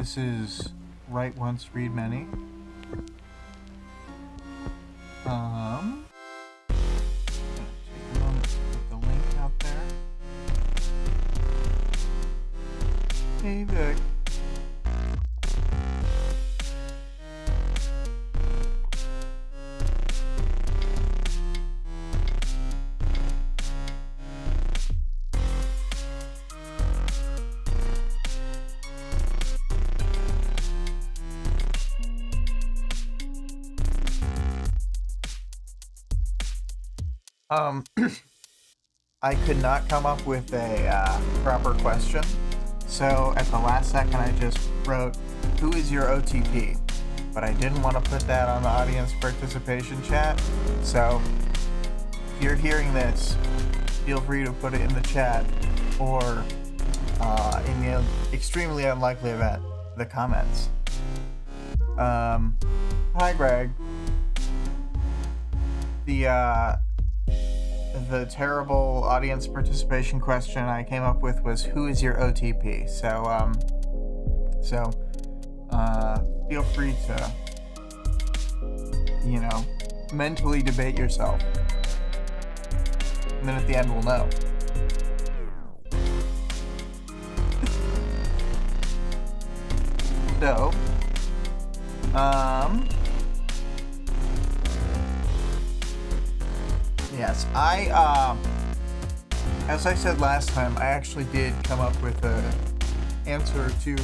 This is Write Once, Read Many. Gonna take a moment to put the link out there. Hey, Vic. I could not come up with a proper question, so at the last second I just wrote, "Who is your OTP?" But I didn't want to put that on the audience participation chat, so if you're hearing this, feel free to put it in the chat, or in the extremely unlikely event, the comments. Hi Greg. The terrible audience participation question I came up with was, who is your OTP? So feel free to, mentally debate yourself. And then at the end we'll know. So, yes, as I said last time, I actually did come up with an answer to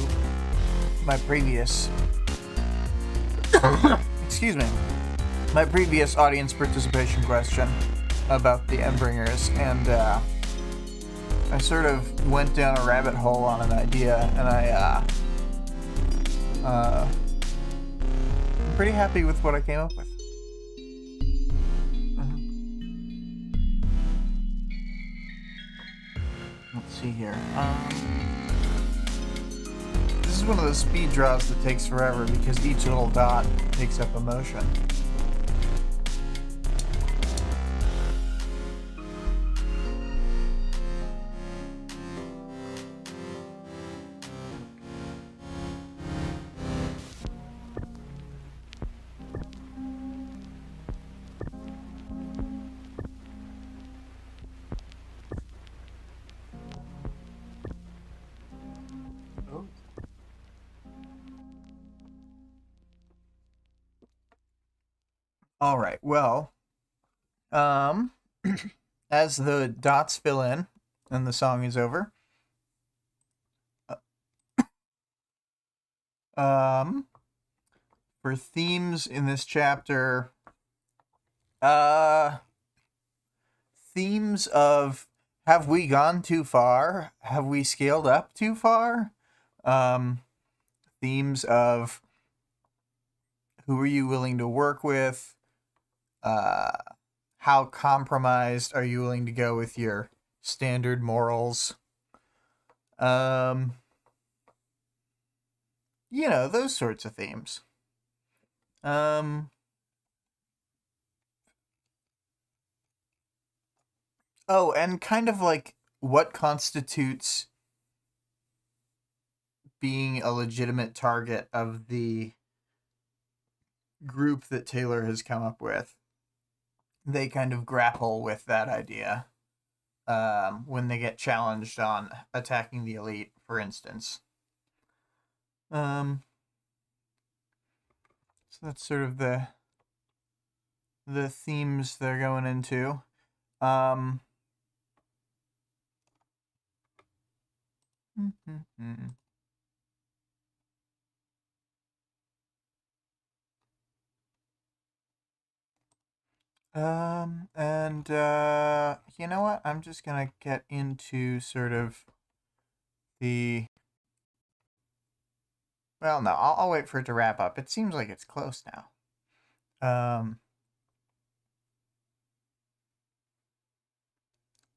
my previous, my previous audience participation question about the Endbringers, and I sort of went down a rabbit hole on an idea, and I'm pretty happy with what I came up with. Let's see here. This is one of those speed draws that takes forever because each little dot takes up emotion. All right, well, as the dots fill in and the song is over, for themes in this chapter, themes of, have we gone too far? Have we scaled up too far? Themes of, who are you willing to work with? How compromised are you willing to go with your standard morals? Those sorts of themes. Oh, and kind of like what constitutes being a legitimate target of the group that Taylor has come up with. They kind of grapple with that idea when they get challenged on attacking the elite, for instance. So that's sort of the themes they're going into. And you know what? I'm just gonna get into sort of the... Well, no, I'll wait for it to wrap up. It seems like it's close now.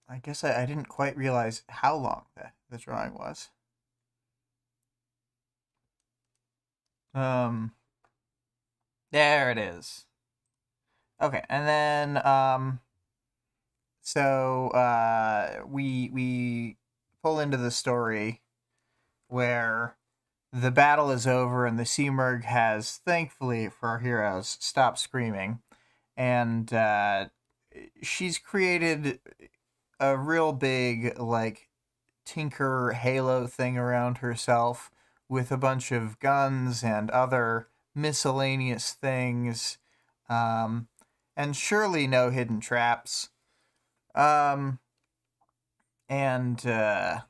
I guess I didn't quite realize how long the drawing was. There it is. Okay, and then so we pull into the story where the battle is over and the Seamerg has, thankfully for our heroes, stopped screaming. And she's created a real big, like, tinker halo thing around herself with a bunch of guns and other miscellaneous things. And surely no hidden traps. And they're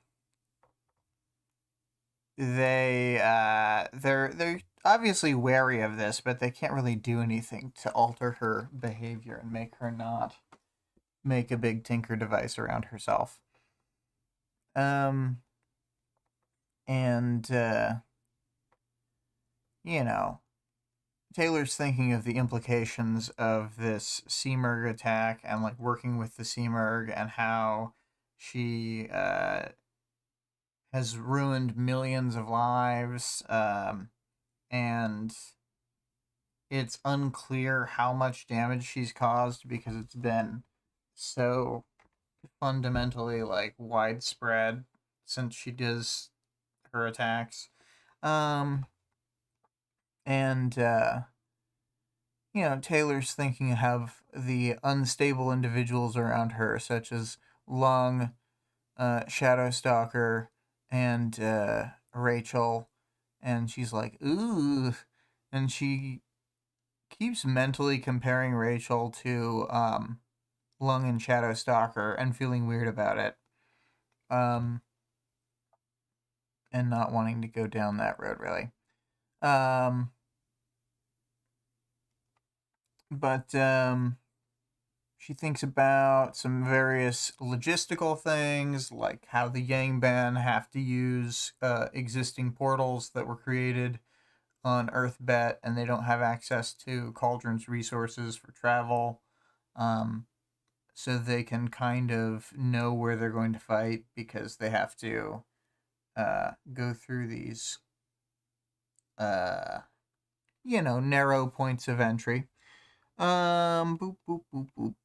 obviously wary of this, but they can't really do anything to alter her behavior and make her not make a big tinker device around herself. And you know, Taylor's thinking of the implications of this Seamerg attack and like working with the Seamerg and how she has ruined millions of lives, and it's unclear how much damage she's caused because it's been so fundamentally like widespread since she does her attacks. And Taylor's thinking of the unstable individuals around her, such as Lung, Shadowstalker, and Rachel, and she's like, ooh, and she keeps mentally comparing Rachel to Lung and Shadowstalker and feeling weird about it, and not wanting to go down that road really. But she thinks about some various logistical things, like how the Yangban have to use existing portals that were created on Earthbet, and they don't have access to Cauldron's resources for travel. So they can kind of know where they're going to fight because they have to go through these, narrow points of entry. Boop, boop, boop, boop.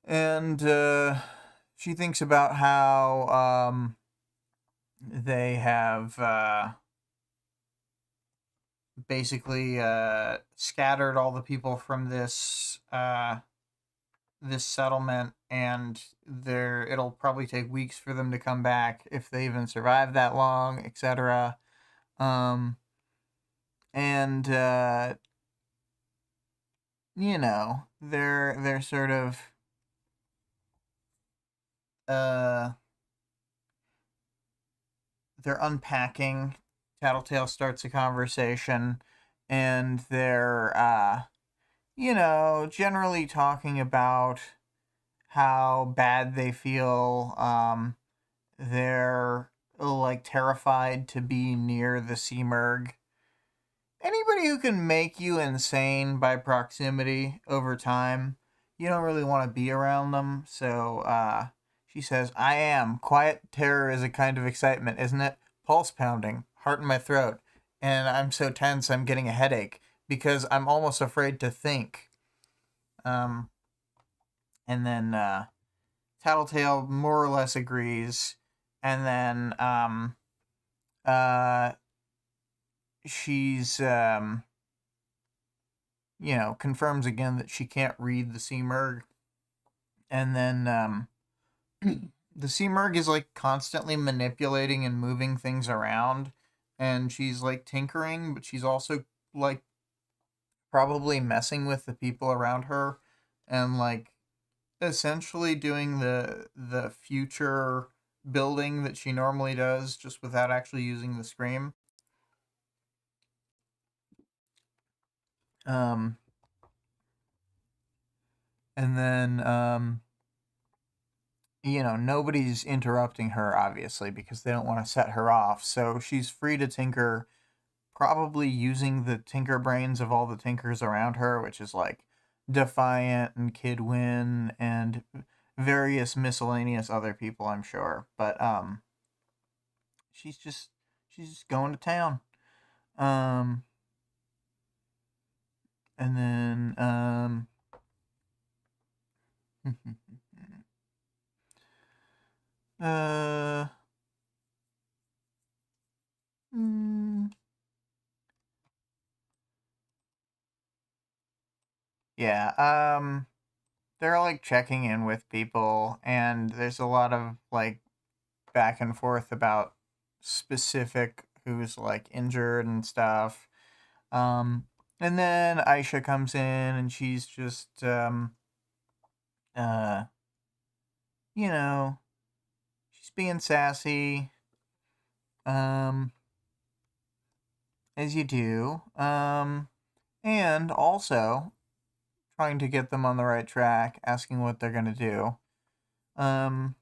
And she thinks about how they have basically scattered all the people from this this settlement, and it'll probably take weeks for them to come back if they even survive that long, etc. And they're sort of they're unpacking. Tattletale starts a conversation, and they're generally talking about how bad they feel. They're like terrified to be near the Seamerg. Anybody who can make you insane by proximity over time, you don't really want to be around them. So she says, I am. Quiet terror is a kind of excitement, isn't it? Pulse pounding, heart in my throat, and I'm so tense I'm getting a headache because I'm almost afraid to think. And then Tattletale more or less agrees, and then she's confirms again that she can't read the Seamerg, and then the Seamerg is like constantly manipulating and moving things around, and she's like tinkering, but she's also like probably messing with the people around her, and like essentially doing the future building that she normally does, just without actually using the scream. And then nobody's interrupting her, obviously, because they don't want to set her off. So she's free to tinker, probably using the tinker brains of all the tinkers around her, which is like Defiant and Kid Win and various miscellaneous other people, I'm sure. But she's just going to town. And then Yeah, they're like checking in with people, and there's a lot of like back and forth about specific who's like injured and stuff. Um, and then Aisha comes in, and she's just uh, you know, she's being sassy, um, as you do, and also trying to get them on the right track, asking what they're gonna do. Um,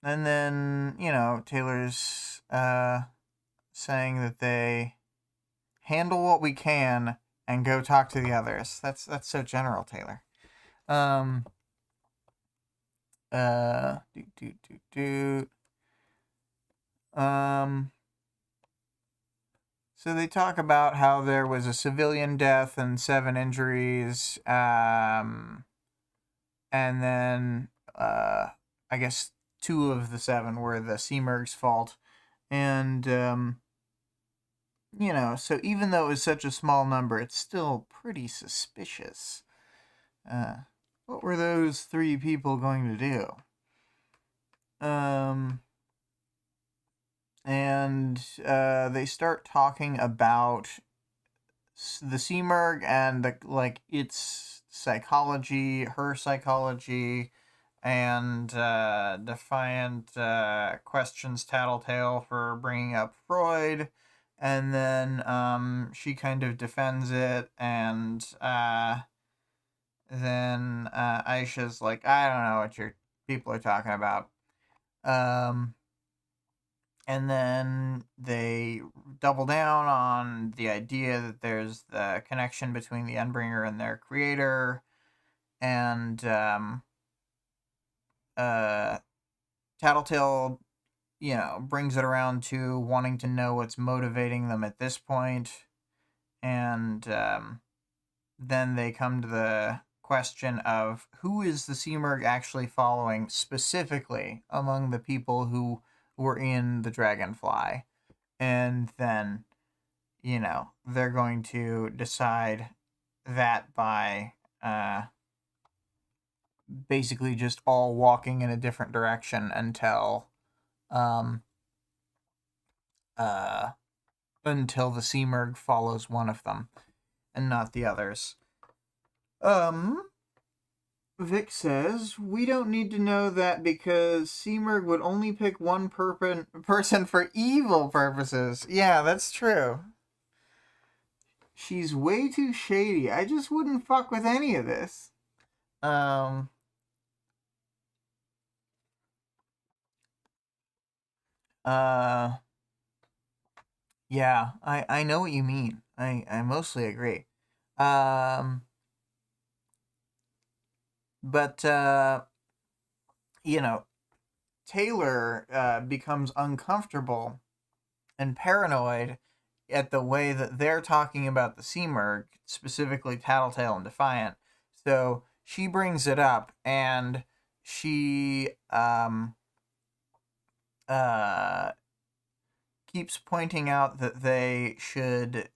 and then Taylor's saying that they handle what we can and go talk to the others. That's so general, Taylor. Um, do do do do. Um, so they talk about how there was a civilian death and 7 injuries. And then I guess 2 of the 7 were the Seamerg's fault, and so even though it was such a small number, it's still pretty suspicious. Uh, what were those 3 people going to do? And they start talking about the Seamerg and its psychology, her psychology, and Defiant questions Tattletale for bringing up Freud, and then she kind of defends it, and then Aisha's like, I don't know what your people are talking about. And then they double down on the idea that there's the connection between the Endbringer and their creator, and Tattletale, brings it around to wanting to know what's motivating them at this point, and then they come to the question of who is the Seamerg actually following specifically among the people who were in the Dragonfly, and then they're going to decide that by basically just all walking in a different direction um, uh, until the Seamerg follows one of them and not the others. Vic says, we don't need to know that because Seamerg would only pick one person for evil purposes. Yeah, that's true. She's way too shady. I just wouldn't fuck with any of this. Uh, yeah, I know what you mean. I mostly agree. But Taylor becomes uncomfortable and paranoid at the way that they're talking about the Seamerg, specifically Tattletale and Defiant. So she brings it up, and she keeps pointing out that they should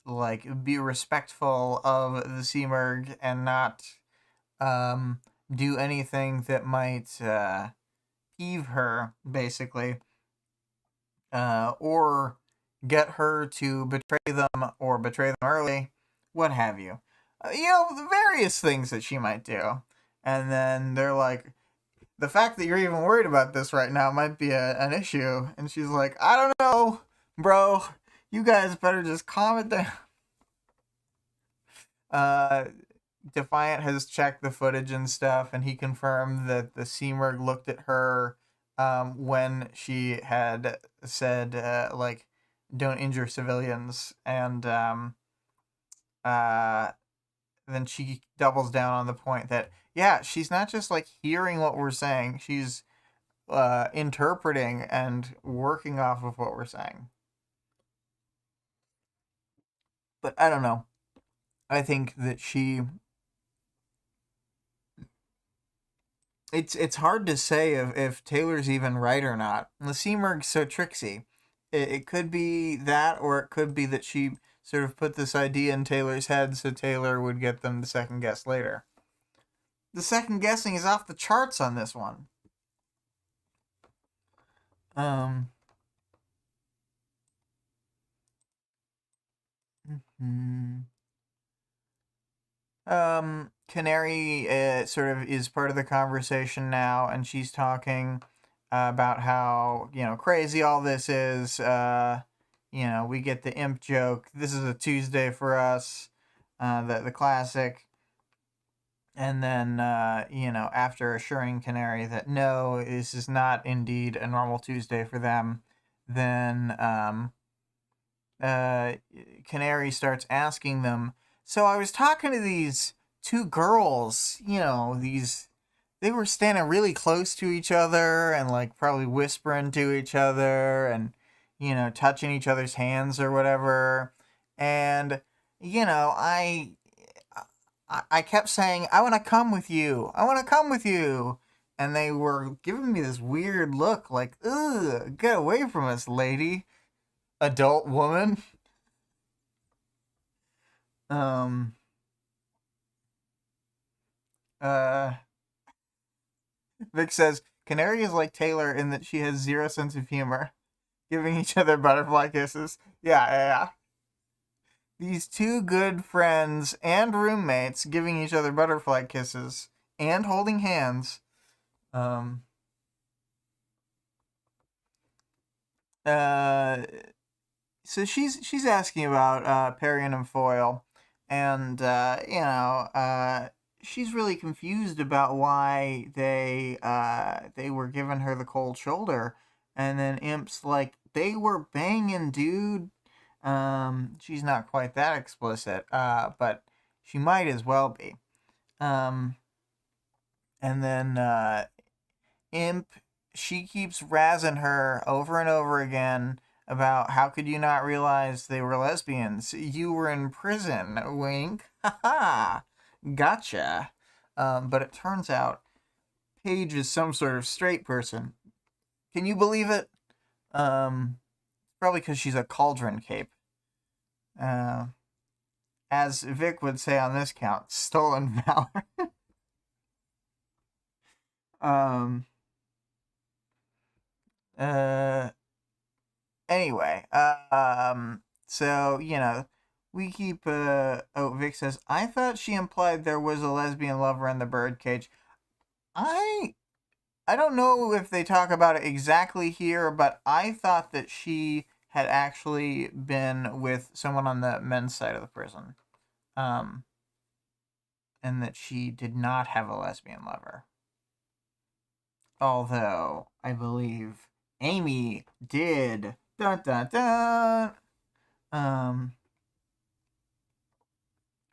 be respectful of the Seamerg and not do anything that might peeve her, basically, or get her to betray them or betray them early, what have you. The various things that she might do. And then they're like, the fact that you're even worried about this right now might be an issue. And she's like, I don't know, bro. You guys better just calm it down. Defiant has checked the footage and stuff, and he confirmed that the Seamerg looked at her when she had said, don't injure civilians. And then she doubles down on the point that, yeah, she's not just hearing what we're saying, she's interpreting and working off of what we're saying. But I don't know. I think that it's hard to say if Taylor's even right or not. The Seamerg's so tricksy, it could be that, or it could be that she sort of put this idea in Taylor's head so Taylor would get them to second guess later. The second guessing is off the charts on this one. Hmm. Canary sort of is part of the conversation now, and she's talking about how, crazy all this is. We get the imp joke. This is a Tuesday for us, the classic. And then, after assuring Canary that no, this is not indeed a normal Tuesday for them, then Canary starts asking them, so I was talking to these two girls, they were standing really close to each other and like probably whispering to each other and, touching each other's hands or whatever. And, I kept saying, I want to come with you. I want to come with you. And they were giving me this weird look like, ugh, get away from us, lady. Adult woman. Um, uh, Vic says, Canary is like Taylor in that she has zero sense of humor, giving each other butterfly kisses. Yeah. These two good friends and roommates giving each other butterfly kisses and holding hands. So she's asking about Perian and Foyle, and she's really confused about why they were giving her the cold shoulder, and then Imp's like, they were banging, dude. She's not quite that explicit, but she might as well be. And then Imp, she keeps razzing her over and over again about how could you not realize they were lesbians? You were in prison, wink. Ha ha. Gotcha. But it turns out Paige is some sort of straight person. Can you believe it? Probably because she's a cauldron cape. As Vic would say on this count, stolen valor. um. Anyway, so, we keep, Vic says, I thought she implied there was a lesbian lover in the birdcage. I don't know if they talk about it exactly here, but I thought that she had actually been with someone on the men's side of the prison. And that she did not have a lesbian lover. Although, I believe Amy did. Dun dun dun.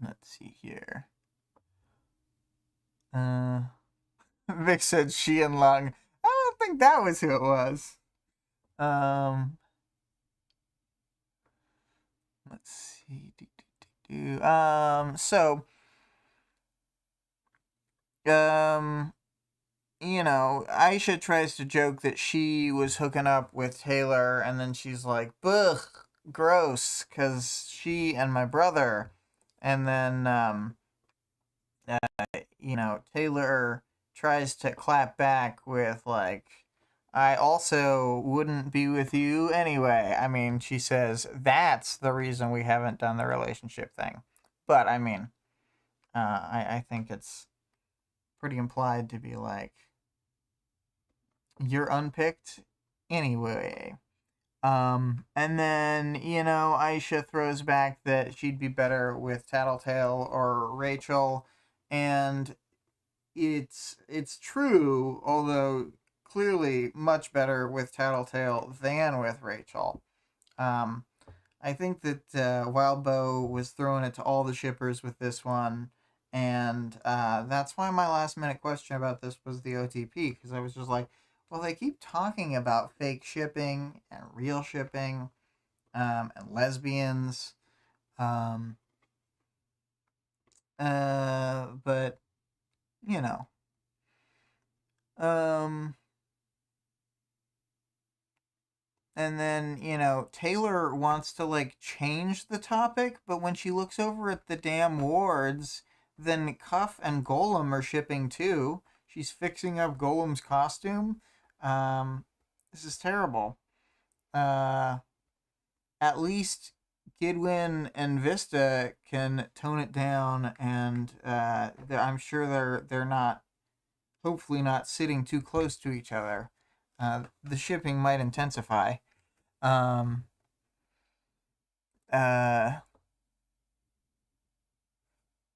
Let's see here. Vic said she and Lung. I don't think that was who it was. Let's see. So, Aisha tries to joke that she was hooking up with Taylor, and then she's like, "Ugh, gross," because she and my brother, and then Taylor tries to clap back with like, I also wouldn't be with you anyway. I mean, she says that's the reason we haven't done the relationship thing. But I mean, I think it's pretty implied to be like, you're unpicked anyway. And then, Aisha throws back that she'd be better with Tattletale or Rachel, and it's true, although clearly much better with Tattletale than with Rachel. I think that Wildbow was throwing it to all the shippers with this one, and that's why my last minute question about this was the OTP, because I was just like, well, they keep talking about fake shipping and real shipping, and lesbians, but you know, um, And then, Taylor wants to, like, change the topic, but when she looks over at the damn wards, then Cuff and Golem are shipping too. She's fixing up Golem's costume. This is terrible. At least Gidwin and Vista can tone it down, and I'm sure they're not, hopefully not sitting too close to each other. The shipping might intensify. Um,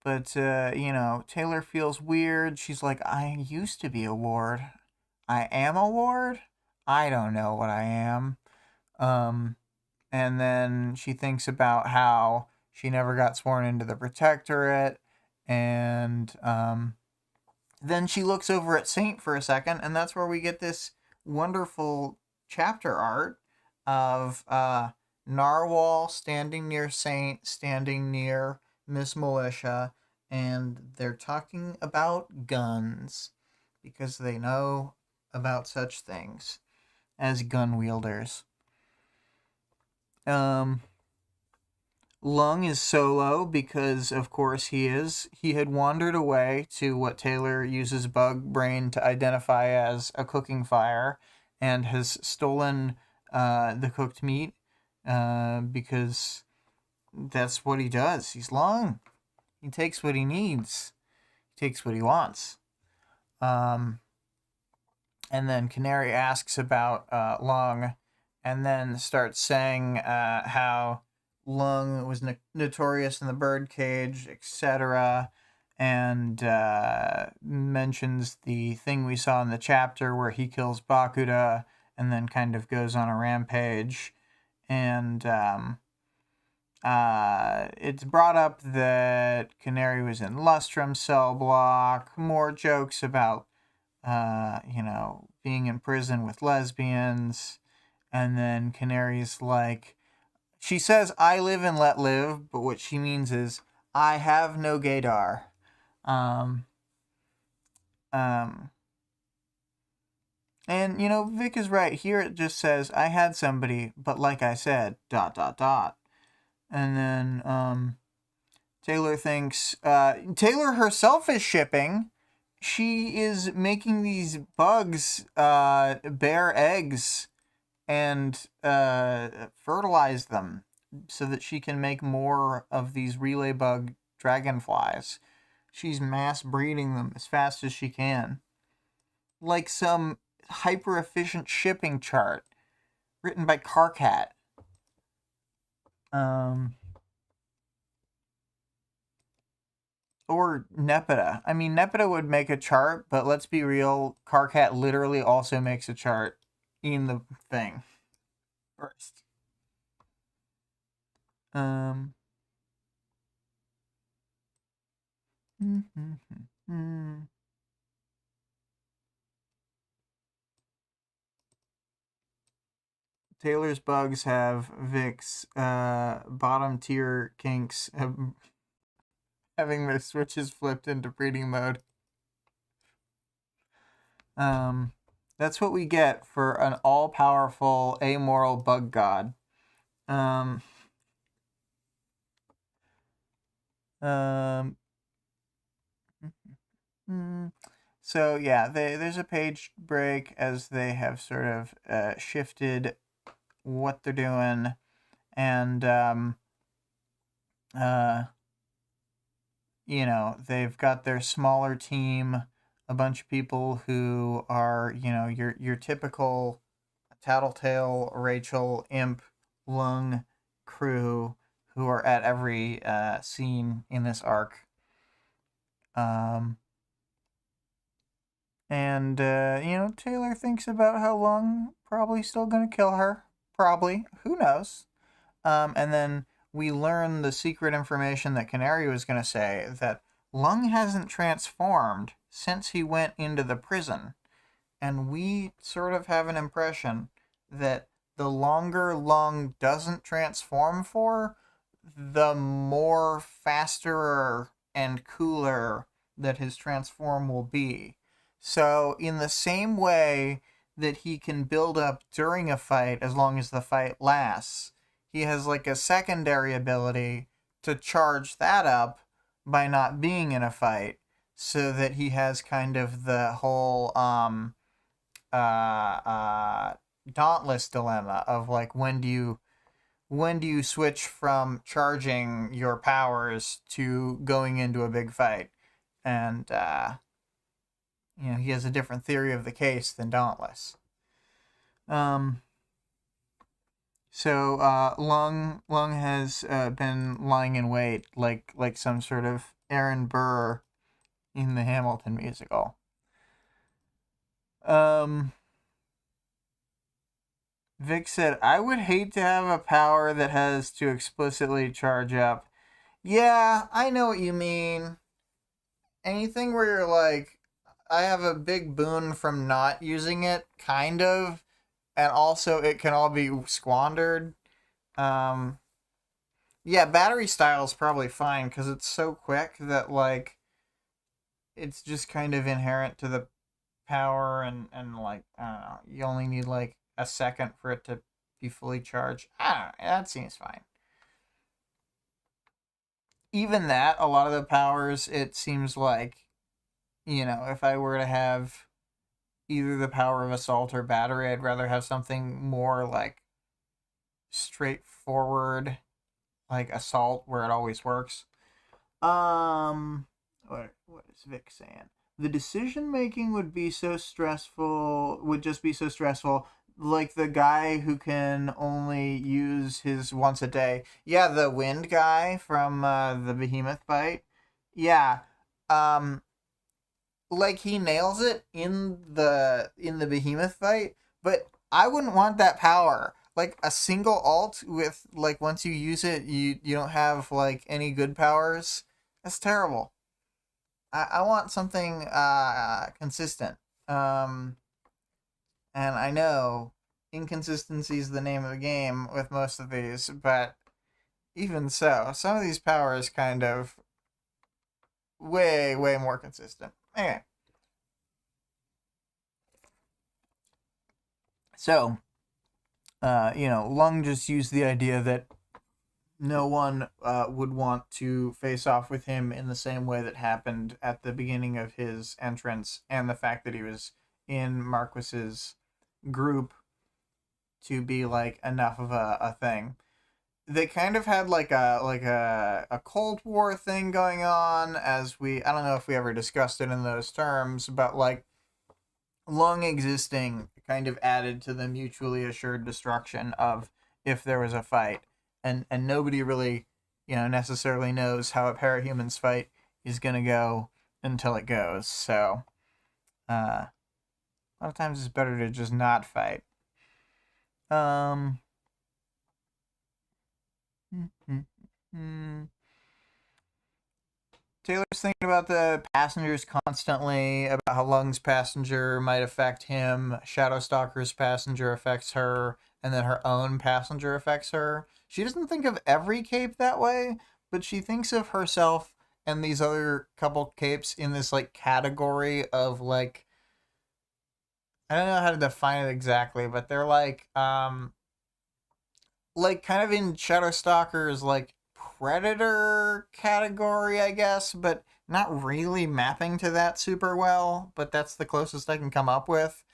but Taylor feels weird. She's like, I used to be a ward. I am a ward? I don't know what I am. And then she thinks about how she never got sworn into the Protectorate, and then she looks over at Saint for a second, and that's where we get this wonderful chapter art of Narwhal standing near Saint, standing near Miss Militia, and they're talking about guns because they know about such things as gun wielders. Lung is solo because, of course, he is. He had wandered away to what Taylor uses bug brain to identify as a cooking fire, and has stolen the cooked meat because that's what he does. He's Lung. He takes what he needs. He takes what he wants. And then Canary asks about Lung, and then starts saying how Lung was notorious in the birdcage, etc., and mentions the thing we saw in the chapter where he kills Bakuda and then kind of goes on a rampage. And it's brought up that Canary was in Lustrum's cell block, more jokes about being in prison with lesbians, and then Canary's like, she says, I live and let live, but what she means is, I have no gaydar. And, Vic is right. Here it just says, I had somebody, but like I said, ... And then, Taylor thinks, Taylor herself is shipping. She is making these bugs bear eggs and fertilize them so that she can make more of these relay bug dragonflies. She's mass breeding them as fast as she can. Like some hyper efficient shipping chart written by Carcat. Or Nepeta. I mean, Nepeta would make a chart, but let's be real, Carcat literally also makes a chart in the thing first. Taylor's bugs have Vic's bottom tier kinks having their switches flipped into breeding mode. That's what we get for an all-powerful, amoral bug god. So yeah, there's a page break as they have sort of shifted what they're doing, and they've got their smaller team, a bunch of people who are your typical Tattletale, Rachel, Imp, Lung crew who are at every scene in this arc. And Taylor thinks about how Lung probably still gonna kill her. Probably. Who knows? And then we learn the secret information that Canary was gonna say, that Lung hasn't transformed since he went into the prison. And we sort of have an impression that the longer Lung doesn't transform for, the more faster and cooler that his transform will be. So in the same way that he can build up during a fight as long as the fight lasts. He has like a secondary ability to charge that up by not being in a fight, so that he has kind of the whole uh, uh, dauntless dilemma of like, when do you switch from charging your powers to going into a big fight? And he has a different theory of the case than Dauntless. So Lung has been lying in wait like some sort of Aaron Burr in the Hamilton musical. Vic said, I would hate to have a power that has to explicitly charge up. Yeah, I know what you mean. Anything where you're like, I have a big boon from not using it, kind of, and also it can all be squandered. Yeah, battery style is probably fine because it's so quick that, like, it's just kind of inherent to the power, and like, I don't know, you only need like a second for it to be fully charged. I don't know, that seems fine. Even that, a lot of the powers, it seems like, if I were to have either the power of assault or battery, I'd rather have something more like straightforward, like assault, where it always works. What is Vic saying? The decision making would just be so stressful. Like the guy who can only use his once a day. Yeah, the wind guy from the Behemoth fight. Yeah. Like he nails it in the Behemoth fight, but I wouldn't want that power. Like a single alt with, like, once you use it, you don't have like any good powers. That's terrible. I want something consistent. And I know inconsistency is the name of the game with most of these, but even so, some of these powers kind of way, way more consistent. Anyway. So, Lung just used the idea that no one would want to face off with him in the same way that happened at the beginning of his entrance, and the fact that he was in Marquis's group to be like enough of a thing. They kind of had like a Cold War thing going on, I don't know if we ever discussed it in those terms, but like Lung existing kind of added to the mutually assured destruction of if there was a fight, and nobody really necessarily knows how a parahuman's fight is gonna go until it goes. So a lot of times it's better to just not fight. Taylor's thinking about the passengers constantly, about how Lung's passenger might affect him, Shadowstalker's passenger affects her, and then her own passenger affects her. She doesn't think of every cape that way, but she thinks of herself and these other couple capes in this like category of like, I don't know how to define it exactly, but they're like kind of in Shadowstalker's like predator category, I guess, but not really mapping to that super well, but that's the closest I can come up with.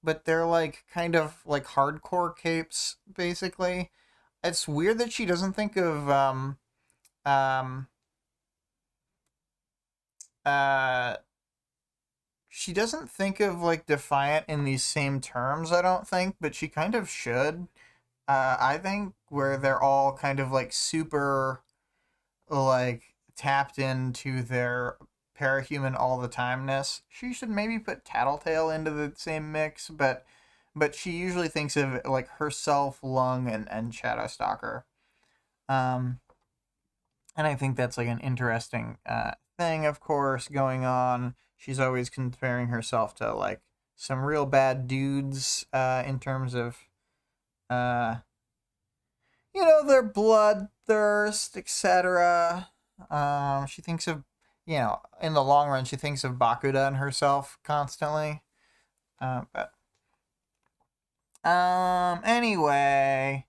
But they're like kind of like hardcore capes, basically. It's weird that she doesn't think of um uh she doesn't think of like Defiant in these same terms, I don't think, but she kind of should. I think where they're all kind of like super like tapped into their parahuman all the timeness. She should maybe put Tattletale into the same mix, but she usually thinks of like herself, Lung, and Shadowstalker. Um, and I think that's like an interesting thing, of course, going on. She's always comparing herself to like some real bad dudes in terms of uh, their bloodthirst, etc. She thinks of, in the long run, she thinks of Bakuda and herself constantly. But Anyway,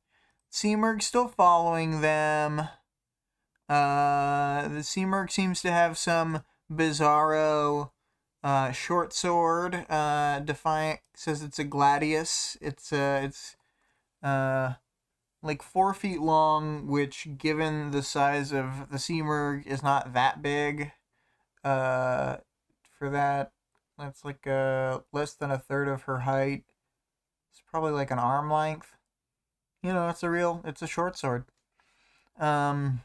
Seamerg's still following them. The Seamerg seems to have some bizarro short sword. Defiant says it's a gladius. It's like 4 feet long, which, given the size of the Seamerg, is not that big. For that, that's like less than a third of her height. It's probably like an arm length. It's a short sword. Um,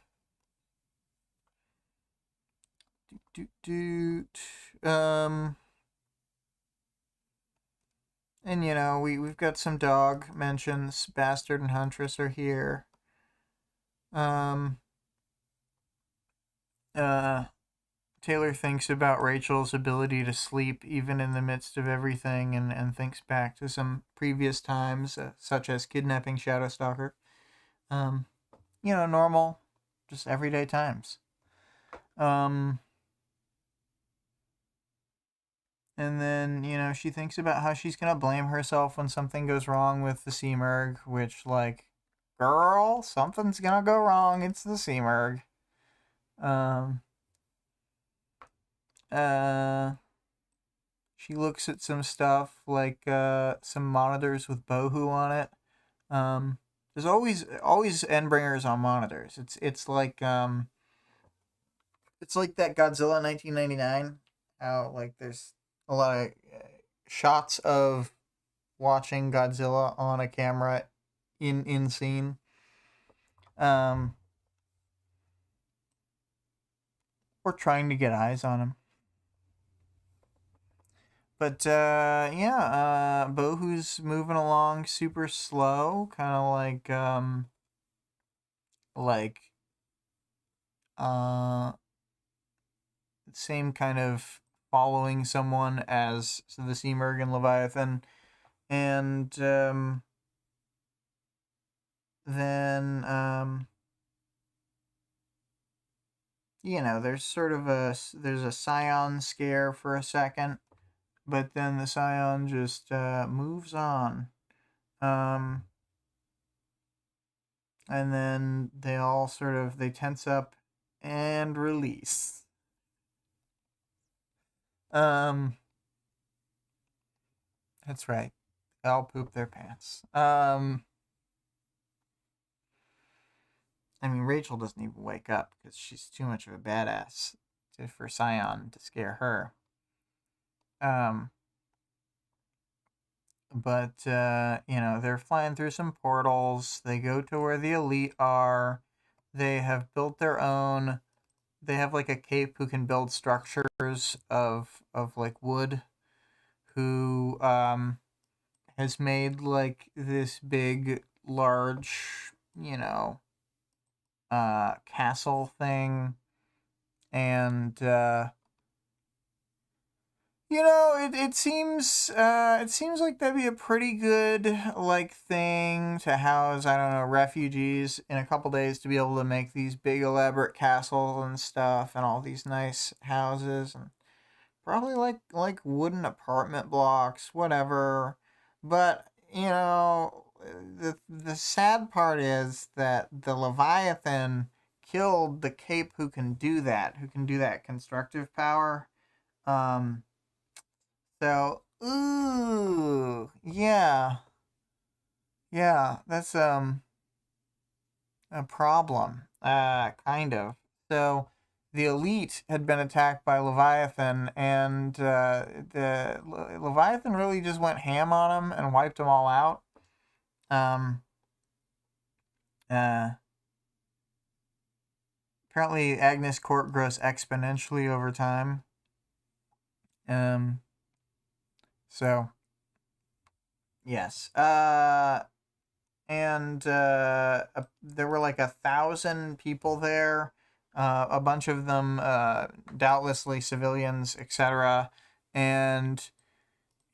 doot, doot. And we've got some dog mentions. Bastard and Huntress are here. Taylor thinks about Rachel's ability to sleep even in the midst of everything, and thinks back to some previous times, such as kidnapping Shadowstalker. Normal, just everyday times. And then, she thinks about how she's going to blame herself when something goes wrong with the Seamerg, which, like, girl, something's going to go wrong. It's the Seamerg. She looks at some stuff, like some monitors with Bohu on it. There's always Endbringers on monitors. It's like that Godzilla 1999. How, like, there's a lot of shots of watching Godzilla on a camera in scene. Or trying to get eyes on him. But Bohu's moving along super slow, kind of like same kind of following someone as the Seamerg and Leviathan, and then there's sort of there's a Scion scare for a second, but then the Scion just moves on. And then they all they tense up and release. That's right. They all poop their pants. Rachel doesn't even wake up because she's too much of a badass for Scion to scare her. But they're flying through some portals. They go to where the elite are. They have built their own. They have like a cape who can build structures of like wood, who has made like this big, large, castle thing, and it seems like that'd be a pretty good like thing to house, I don't know, refugees in a couple days, to be able to make these big elaborate castles and stuff, and all these nice houses, and probably like wooden apartment blocks, whatever. But the sad part is that the Leviathan killed the cape who can do that constructive power. So, ooh, yeah, that's a problem, kind of. So, the elite had been attacked by Leviathan, and the Leviathan really just went ham on them and wiped them all out. Apparently, Agnes Court grows exponentially over time. So, yes. And there were like 1,000 people there. A bunch of them, doubtlessly civilians, etc. And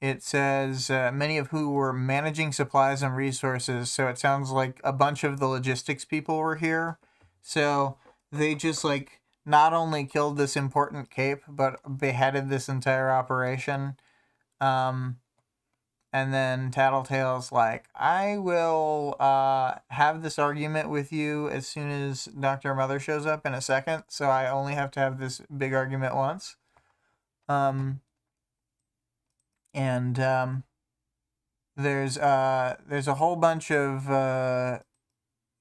it says many of who were managing supplies and resources. So it sounds like a bunch of the logistics people were here. So they just like not only killed this important cape, but beheaded this entire operation. And then Tattletale's like, I will have this argument with you as soon as Dr. Mother shows up in a second, so I only have to have this big argument once. There's a whole bunch of the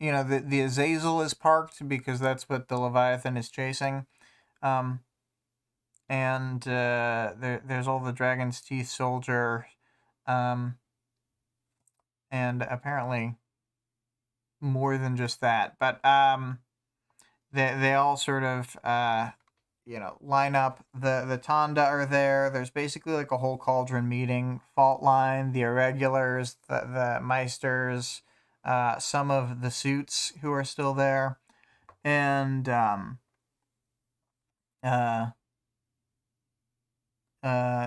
Azazel is parked because that's what the Leviathan is chasing. There's all the Dragon's Teeth soldier, and apparently more than just that. But they all sort of line up. The Tonda are there. There's basically like a whole cauldron meeting. Fault Line, the Irregulars, the Meisters, some of the Suits who are still there, and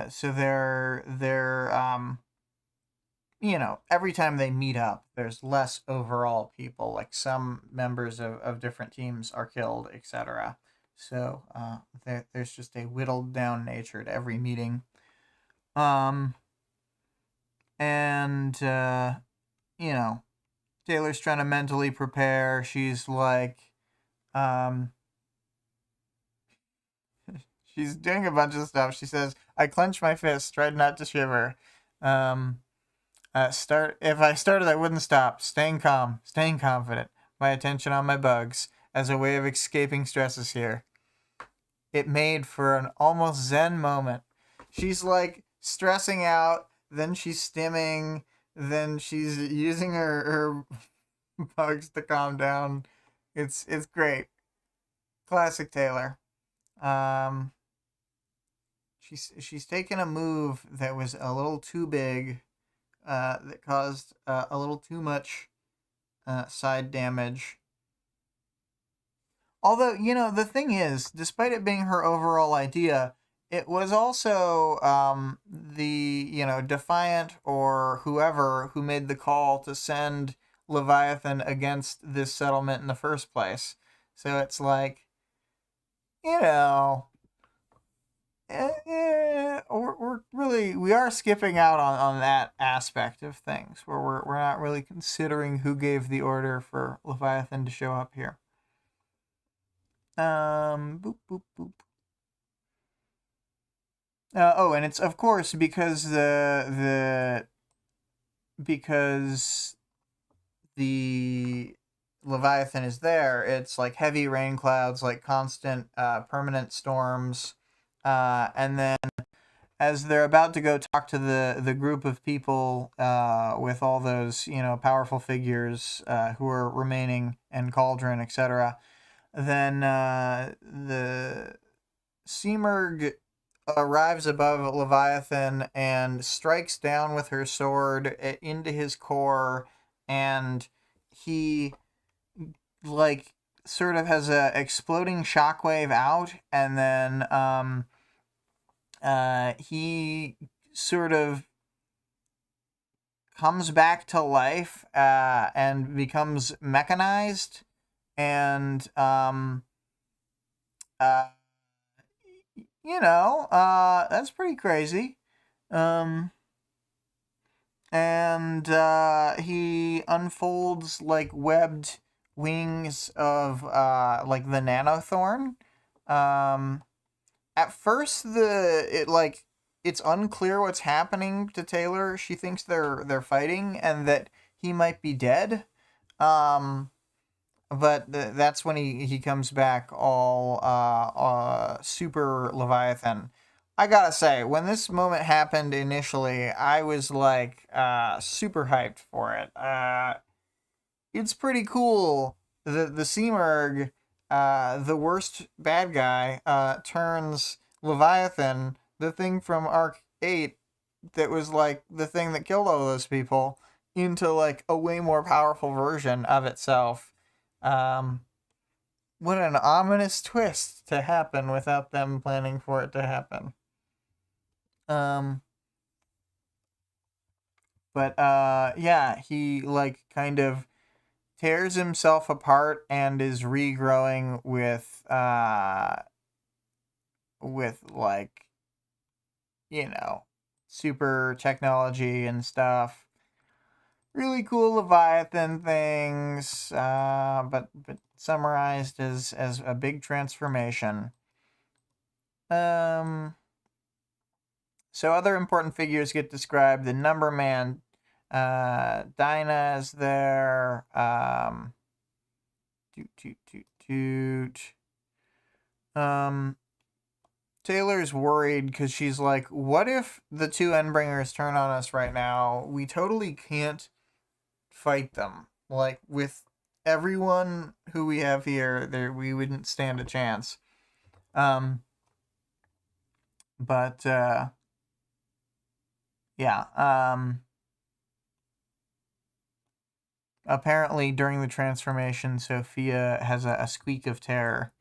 so they're every time they meet up, there's less overall people. Like some members of different teams are killed, etc. So there's just a whittled down nature to every meeting. Taylor's trying to mentally prepare. She's like, she's doing a bunch of stuff. She says, I clench my fists, tried not to shiver. If I started, I wouldn't stop. Staying calm, staying confident. My attention on my bugs as a way of escaping stresses here. It made for an almost zen moment. She's like stressing out, then she's stimming, then she's using her bugs to calm down. It's great. Classic Taylor. She's taken a move that was a little too big, that caused a little too much side damage. Although, the thing is, despite it being her overall idea, it was also the Defiant or whoever who made the call to send Leviathan against this settlement in the first place. So it's like, we are skipping out on that aspect of things where we're not really considering who gave the order for Leviathan to show up here. Boop, boop, boop. And it's of course because because the Leviathan is there. It's like heavy rain clouds, like constant permanent storms, and then as they're about to go talk to the group of people with all those powerful figures who are remaining and Cauldron, etc. Then the Seamerg arrives above Leviathan and strikes down with her sword into his core, and he sort of has a exploding shockwave out, and then he sort of comes back to life and becomes mechanized, and that's pretty crazy. He unfolds like webbed wings of like the Nanothorn. At first it's unclear what's happening to Taylor. She thinks they're fighting and that he might be dead. But that's when he comes back all super Leviathan. I gotta say, when this moment happened initially, I was like super hyped for it. It's pretty cool. The Seamerg, the worst bad guy, turns Leviathan, the thing from Arc 8 that was like the thing that killed all those people, into like a way more powerful version of itself. What an ominous twist to happen without them planning for it to happen. He kind of tears himself apart and is regrowing with super technology and stuff. Really cool Leviathan things, but summarized as a big transformation. So other important figures get described. The Number Man, Dinah is there. Taylor's worried because she's like, what if the two Endbringers turn on us right now? We totally can't fight them. Like, with everyone who we have here, we wouldn't stand a chance. But yeah. Apparently, during the transformation, Sophia has a squeak of terror.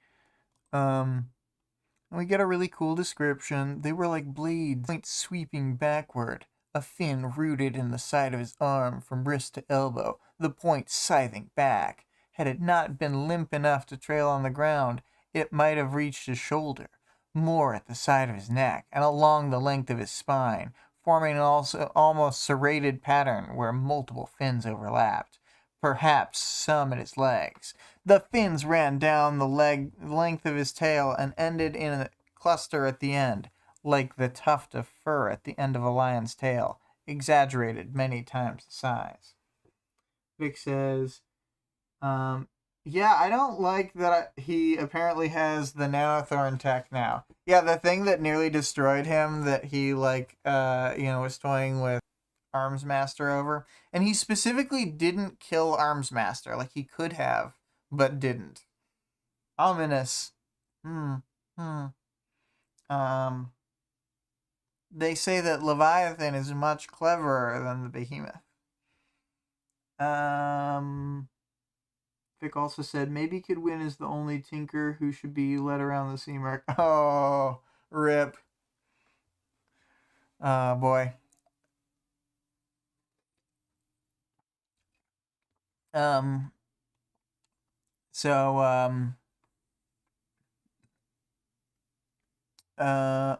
We get a really cool description. They were like blades, point sweeping backward, a fin rooted in the side of his arm from wrist to elbow, the point scything back. Had it not been limp enough to trail on the ground, it might have reached his shoulder, more at the side of his neck, and along the length of his spine, forming an almost serrated pattern where multiple fins overlapped. Perhaps some at his legs. The fins ran down the length of his tail and ended in a cluster at the end, like the tuft of fur at the end of a lion's tail, exaggerated many times the size. Vic says, yeah, I don't like that he apparently has the nanothorn tech now. Yeah, the thing that nearly destroyed him that he, was toying with Armsmaster over. And he specifically didn't kill Armsmaster. Like, he could have, but didn't. Ominous. They say that Leviathan is much cleverer than the Behemoth. Vic also said, maybe Kidwin is the only tinker who should be led around the sea mark. Oh, rip. Boy.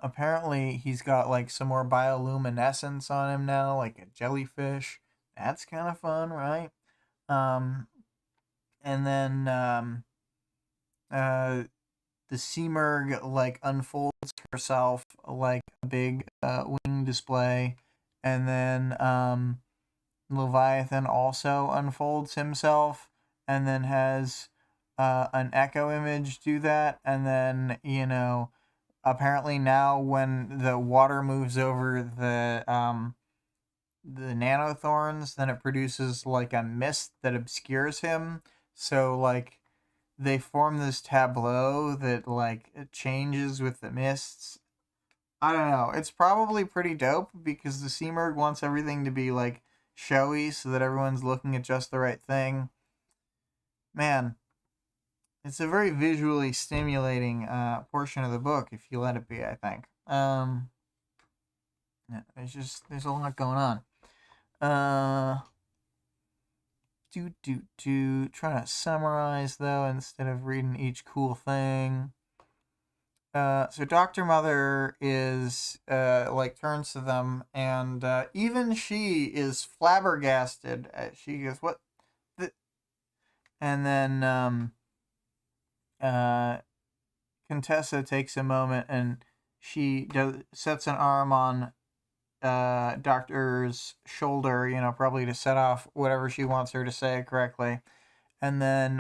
Apparently he's got like some more bioluminescence on him now, like a jellyfish. That's kind of fun, right? And then the Seamerg like unfolds herself like a big wing display, and then Leviathan also unfolds himself, and then has an echo image do that, and then apparently now when the water moves over the nanothorns, then it produces like a mist that obscures him. So like they form this tableau that like it changes with the mists. I don't know. It's probably pretty dope because the Seamerg wants everything to be like showy so that everyone's looking at just the right thing. Man, it's a very visually stimulating portion of the book if you let it be, I think. Yeah, there's a lot going on. Trying to summarize though instead of reading each cool thing. So Dr. Mother is turns to them, and even she is flabbergasted. She goes, "What?" And then Contessa takes a moment and she sets an arm on Doctor's shoulder, probably to set off whatever she wants her to say correctly. And then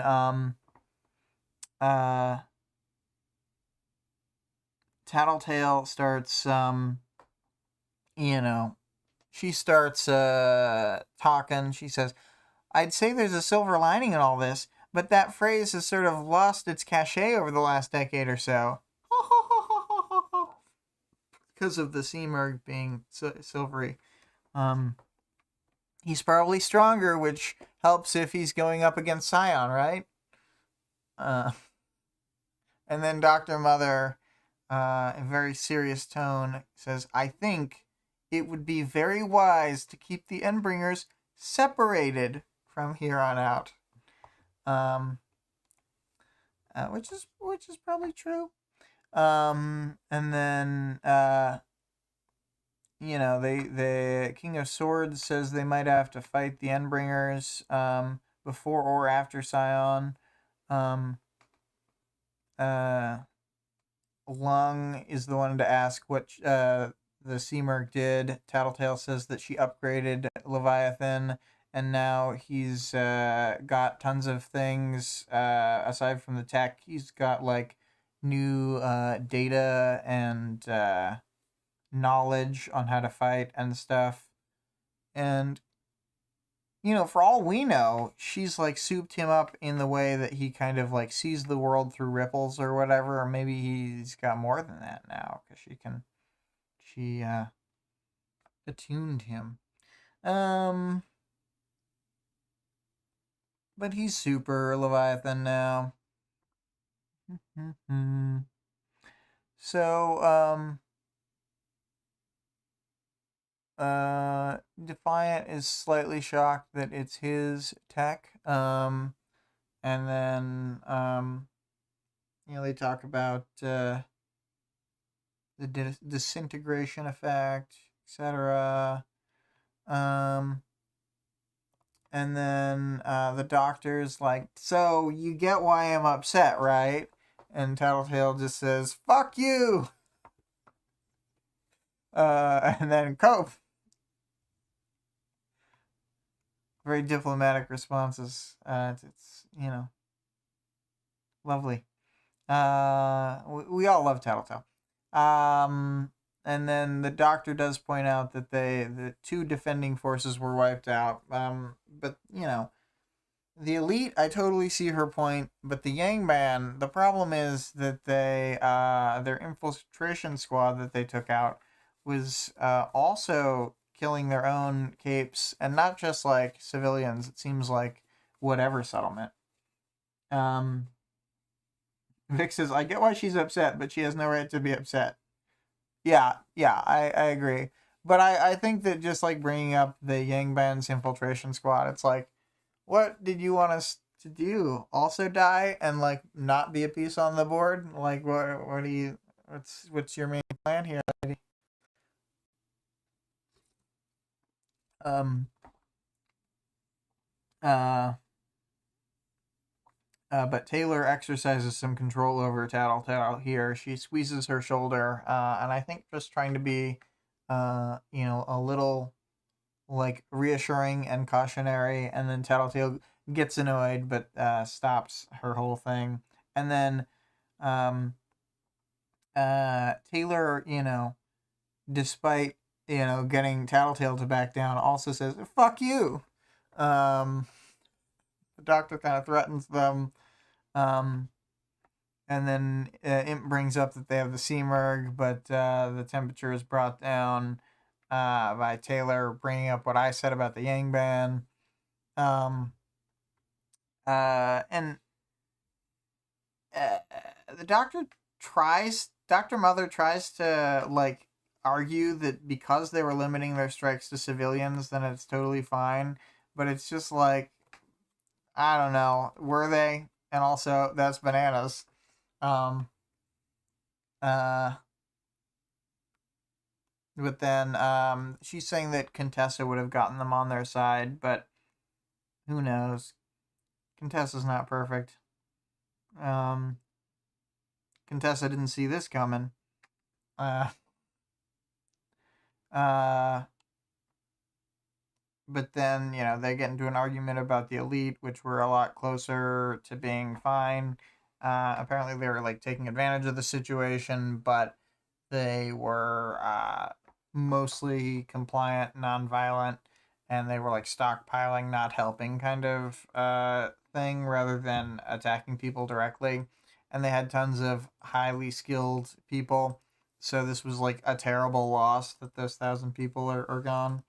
Tattletale starts she starts talking. She says, I'd say there's a silver lining in all this, but that phrase has sort of lost its cachet over the last decade or so. Because of the Seamerg being silvery. He's probably stronger, which helps if he's going up against Scion, right? And then Dr. Mother, in very serious tone, says, I think it would be very wise to keep the Endbringers separated from here on out. Which is probably true. And then the King of Swords says they might have to fight the Endbringers before or after Scion. Um, uh, Lung is the one to ask what the Seamerg did. Tattletale says that she upgraded Leviathan, and now he's got tons of things aside from the tech. He's got like new data and knowledge on how to fight and stuff. And for all we know, she's like souped him up in the way that he kind of like sees the world through ripples or whatever, or maybe he's got more than that now because she attuned him. But he's super Leviathan now. So, Defiant is slightly shocked that it's his tech. And then, they talk about the disintegration effect, etc. And then the doctor's like, so you get why I'm upset, right? And Tattletale just says, fuck you! And then Cope. Very diplomatic responses. It's lovely. We all love Tattletale. And then the doctor does point out that the two defending forces were wiped out. But the elite, I totally see her point. But the Yangban, the problem is that their infiltration squad that they took out was also killing their own capes, and not just like civilians. It seems like whatever settlement. Vic says, I get why she's upset, but she has no right to be upset. Yeah, I agree. But I think that just like bringing up the Yangban's infiltration squad, it's like, what did you want us to do? Also die and like not be a piece on the board? Like what do you what's your main plan here, lady? Um uh but Taylor exercises some control over Tattletale here. She squeezes her shoulder, and I think just trying to be, a little like reassuring and cautionary. And then Tattletale gets annoyed, but stops her whole thing. And then Taylor, despite getting Tattletale to back down, also says "fuck you." The doctor kind of threatens them. And then Imp brings up that they have the Seamerg, but the temperature is brought down by Taylor bringing up what I said about the Yangban. And the Dr. Mother tries to like argue that because they were limiting their strikes to civilians, then it's totally fine. But it's just like, I don't know, were they? And also, that's bananas. But then she's saying that Contessa would have gotten them on their side, but who knows? Contessa's not perfect. Contessa didn't see this coming. But then, they get into an argument about the elite, which were a lot closer to being fine. Apparently they were like taking advantage of the situation, but they were mostly compliant, non-violent, and they were like stockpiling, not helping kind of thing, rather than attacking people directly. And they had tons of highly skilled people, so this was like a terrible loss that those 1,000 people are gone.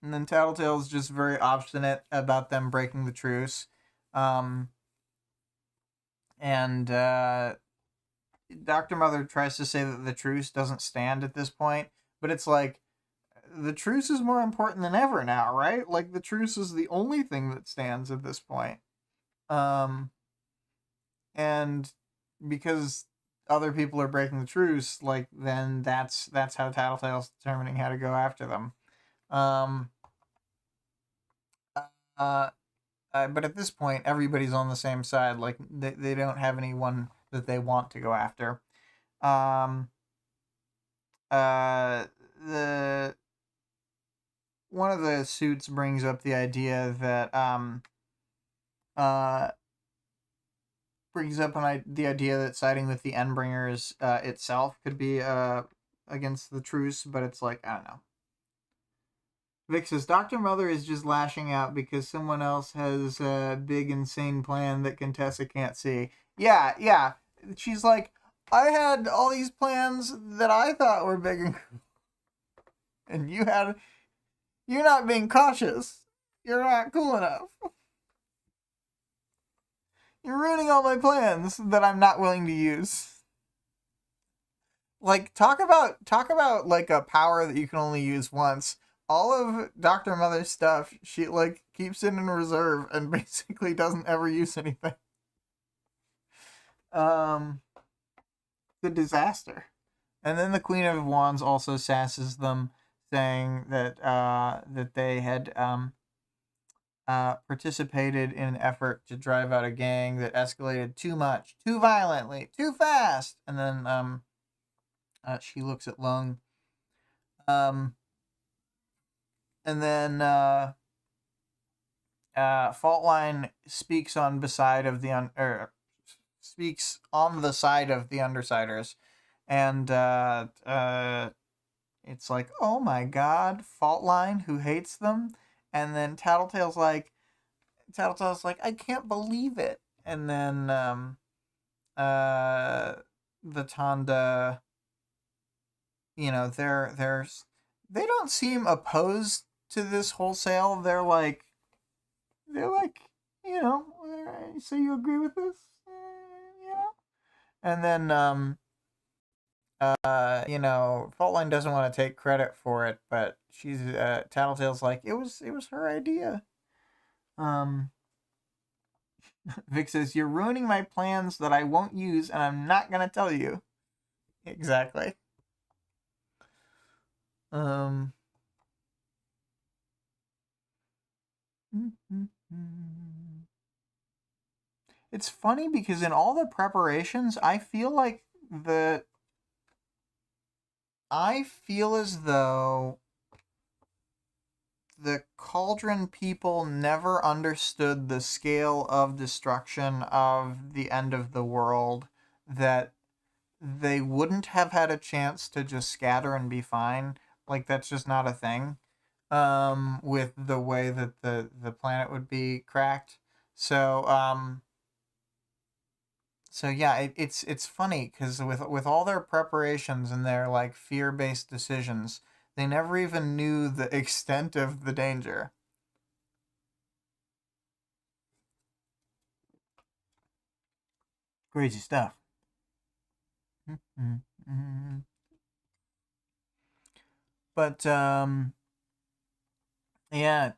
And then Tattletale's just very obstinate about them breaking the truce. And Dr. Mother tries to say that the truce doesn't stand at this point, but it's like, the truce is more important than ever now, right? Like, the truce is the only thing that stands at this point. And because other people are breaking the truce, like then that's how Tattletale's determining how to go after them. Um, uh, but at this point, everybody's on the same side. Like they don't have anyone that they want to go after. Um, the one of the suits brings up the idea that uh the idea that siding with the Endbringers itself could be against the truce, but it's like, I don't know. Vic says Dr. Mother is just lashing out because someone else has a big insane plan that Contessa can't see. Yeah. She's like, I had all these plans that I thought were big and you're not being cautious. You're not cool enough. You're ruining all my plans that I'm not willing to use. Like talk about like a power that you can only use once. All of Dr. Mother's stuff, she like keeps it in reserve and basically doesn't ever use anything. The disaster. And then the Queen of Wands also sasses them, saying that that they had participated in an effort to drive out a gang that escalated too much, too violently, too fast. And then she looks at Lung. And then Faultline speaks on the side of the Undersiders, and it's like, oh my god, Faultline who hates them, and then Tattletale's like, I can't believe it, and then the Tonda, you know, they don't seem opposed to this wholesale. They're like, you know, so you agree with this? Yeah. And then, you know, Faultline doesn't want to take credit for it, but she's, Tattletale's like, it was her idea. Vic says, you're ruining my plans that I won't use, and I'm not gonna tell you. Exactly. It's funny because in all the preparations, I feel as though the Cauldron people never understood the scale of destruction of the end of the world, that they wouldn't have had a chance to just scatter and be fine. Like, that's just not a thing. With the way that the planet would be cracked. So yeah, it's funny because with all their preparations and their like fear-based decisions, they never even knew the extent of the danger. Crazy stuff. But yeah,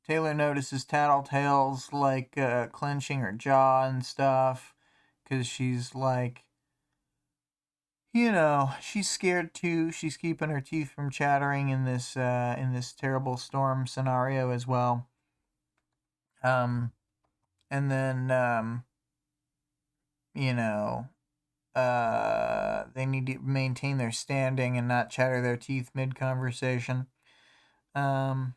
Taylor notices Tattletale's like clenching her jaw and stuff because she's like, you know, she's scared too. She's keeping her teeth from chattering in this terrible storm scenario as well. And then you know, they need to maintain their standing and not chatter their teeth mid conversation. Doot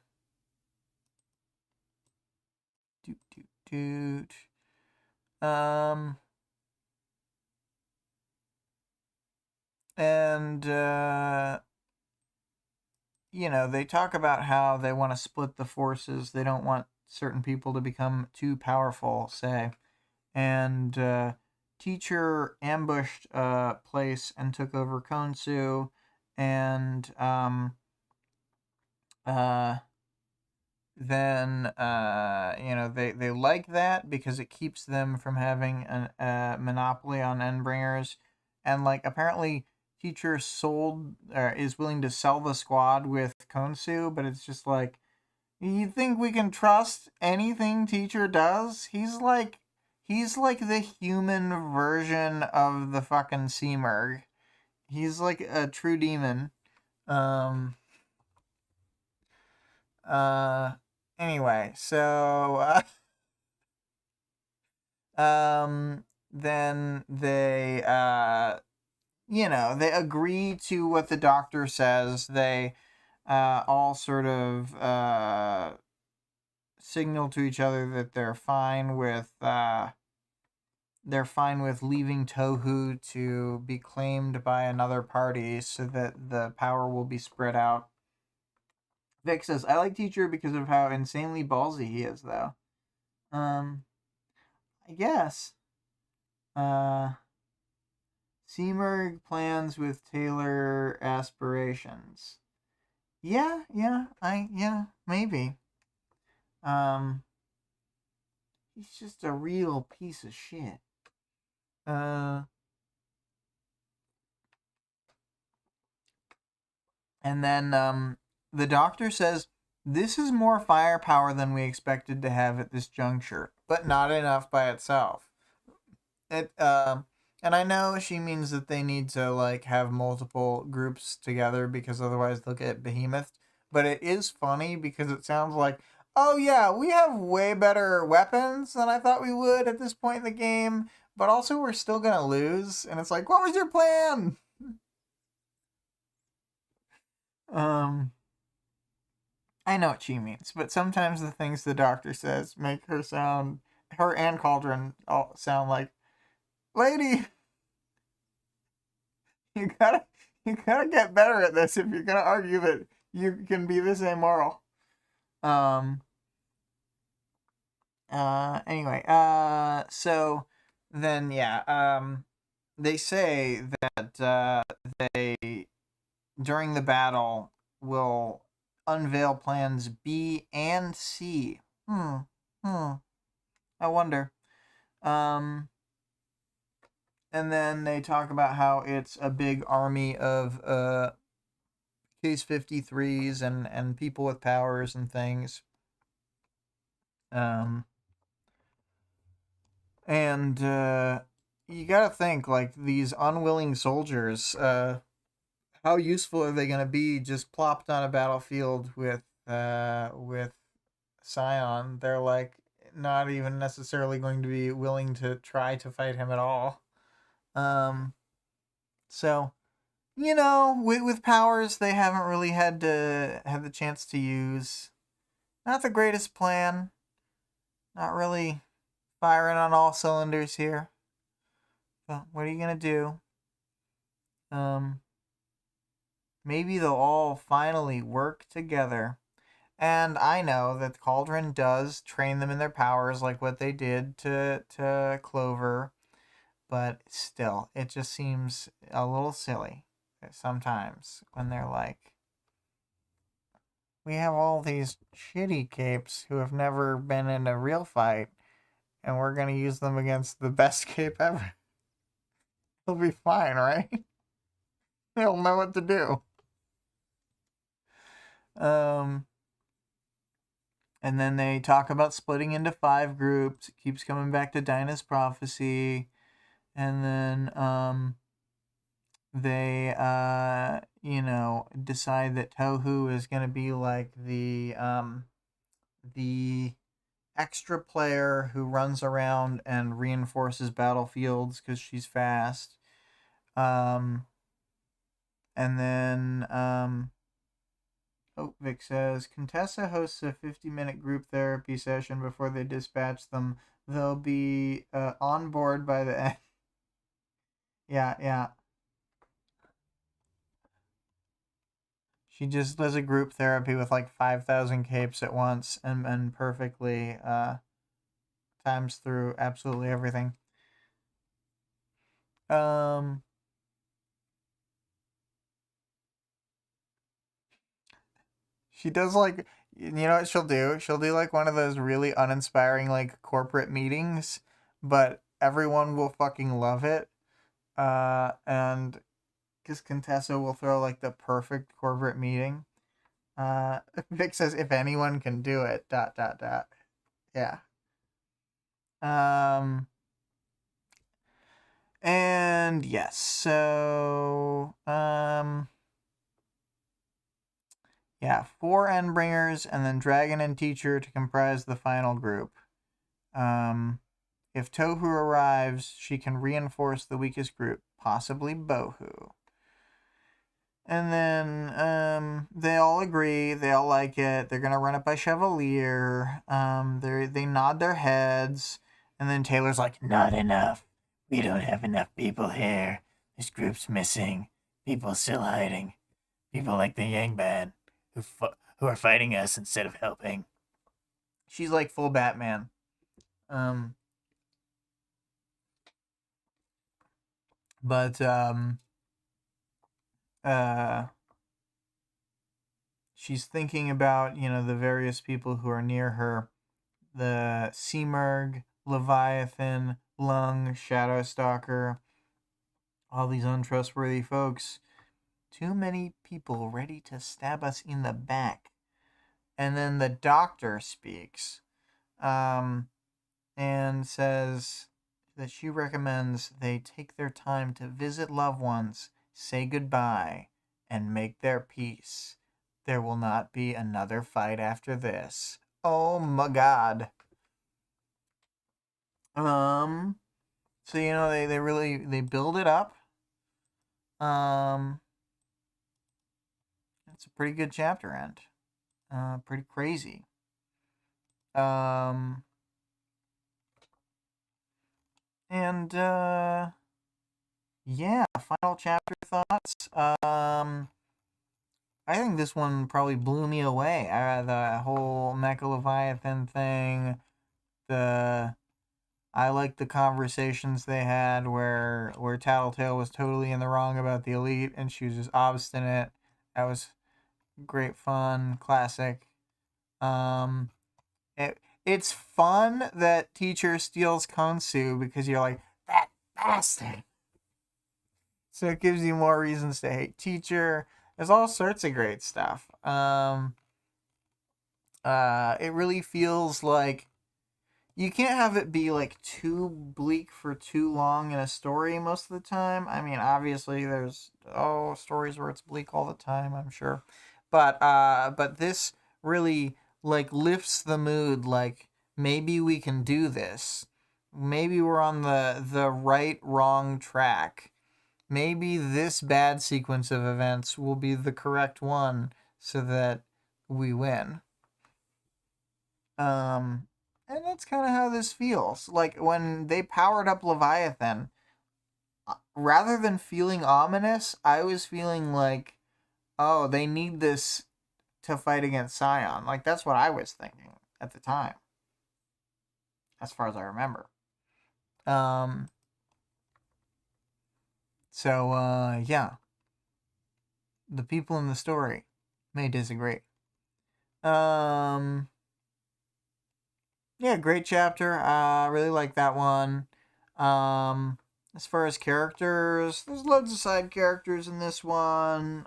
doot doot. And you know, they talk about how they want to split the forces. They don't want certain people to become too powerful, say. And Teacher ambushed a place and took over Konsu, and then you know, they like that because it keeps them from having a monopoly on Endbringers, and like apparently Teacher is willing to sell the squad with Konsu, but it's just like, you think we can trust anything Teacher does? He's like the human version of the fucking Seamerg. He's like a true demon. Um. Uh. Anyway, so then they they agree to what the doctor says. They all sort of signal to each other that they're fine with leaving Tohu to be claimed by another party so that the power will be spread out. Vic says, I like Teacher because of how insanely ballsy he is, though. I guess. Seamerg plans with Taylor aspirations. Yeah, maybe. He's just a real piece of shit. And then the doctor says, this is more firepower than we expected to have at this juncture, but not enough by itself. And I know she means that they need to like have multiple groups together because otherwise they'll get behemoth. But it is funny because it sounds like, oh yeah, we have way better weapons than I thought we would at this point in the game, but also we're still gonna lose. And it's like, what was your plan? I know what she means, but sometimes the things the doctor says make her and Cauldron all sound like, lady, you gotta get better at this if you're gonna argue that you can be this amoral. Anyway, so then they say that they during the battle will unveil plans B and C. I wonder. And then they talk about how it's a big army of Case 53s and people with powers and things. And you gotta think, like, these unwilling soldiers, how useful are they gonna be just plopped on a battlefield with Scion? They're like not even necessarily going to be willing to try to fight him at all. So with powers they haven't really had the chance to use. Not the greatest plan. Not really firing on all cylinders here. But what are you gonna do? Maybe they'll all finally work together. And I know that Cauldron does train them in their powers like what they did to Clover, but still, it just seems a little silly sometimes when they're like, we have all these shitty capes who have never been in a real fight, and we're gonna use them against the best cape ever. They'll be fine, right? They'll know what to do. And then they talk about splitting into 5 groups. It keeps coming back to Dinah's prophecy. And then they decide that Tohu is going to be like the extra player who runs around and reinforces battlefields because she's fast. And then Vic says, Contessa hosts a 50-minute group therapy session before they dispatch them. They'll be on board by the end. Yeah. She just does a group therapy with like 5,000 capes at once and perfectly times through absolutely everything. She does like, you know what she'll do? She'll do like one of those really uninspiring like corporate meetings, but everyone will fucking love it. And because Contessa will throw like the perfect corporate meeting. Vic says, if anyone can do it, ... Yeah. And yes, so yeah, 4 Endbringers and then Dragon and Teacher to comprise the final group. If Tohu arrives, she can reinforce the weakest group, possibly Bohu. And then they all agree, they all like it. They're gonna run it by Chevalier. They nod their heads, and then Taylor's like, "Not enough. We don't have enough people here. This group's missing. People still hiding. People like the Yang Band who are fighting us instead of helping." She's like full Batman. But she's thinking about, the various people who are near her. The Seamerg, Leviathan, Lung, Shadowstalker, all these untrustworthy folks. Too many people ready to stab us in the back. And then the doctor speaks, and says that she recommends they take their time to visit loved ones, say goodbye, and make their peace. There will not be another fight after this. Oh my god. So they really build it up. It's a pretty good chapter end. Pretty crazy. And yeah, final chapter thoughts. I think this one probably blew me away. The whole Mecha Leviathan thing. I like the conversations they had where Tattletale was totally in the wrong about the Elite and she was just obstinate. That was great fun, classic. It's fun that Teacher steals Konsu because you're like, that bastard. So it gives you more reasons to hate Teacher. There's all sorts of great stuff. It really feels like you can't have it be like too bleak for too long in a story most of the time. I mean, obviously there's stories where it's bleak all the time, I'm sure. But this really like lifts the mood, like maybe we can do this. Maybe we're on the right wrong track. Maybe this bad sequence of events will be the correct one so that we win. And that's kind of how this feels. Like when they powered up Leviathan, rather than feeling ominous, I was feeling like, oh, they need this to fight against Scion. Like that's what I was thinking at the time, as far as I remember. So yeah, the people in the story may disagree. Yeah, great chapter. Really like that one. As far as characters, there's loads of side characters in this one.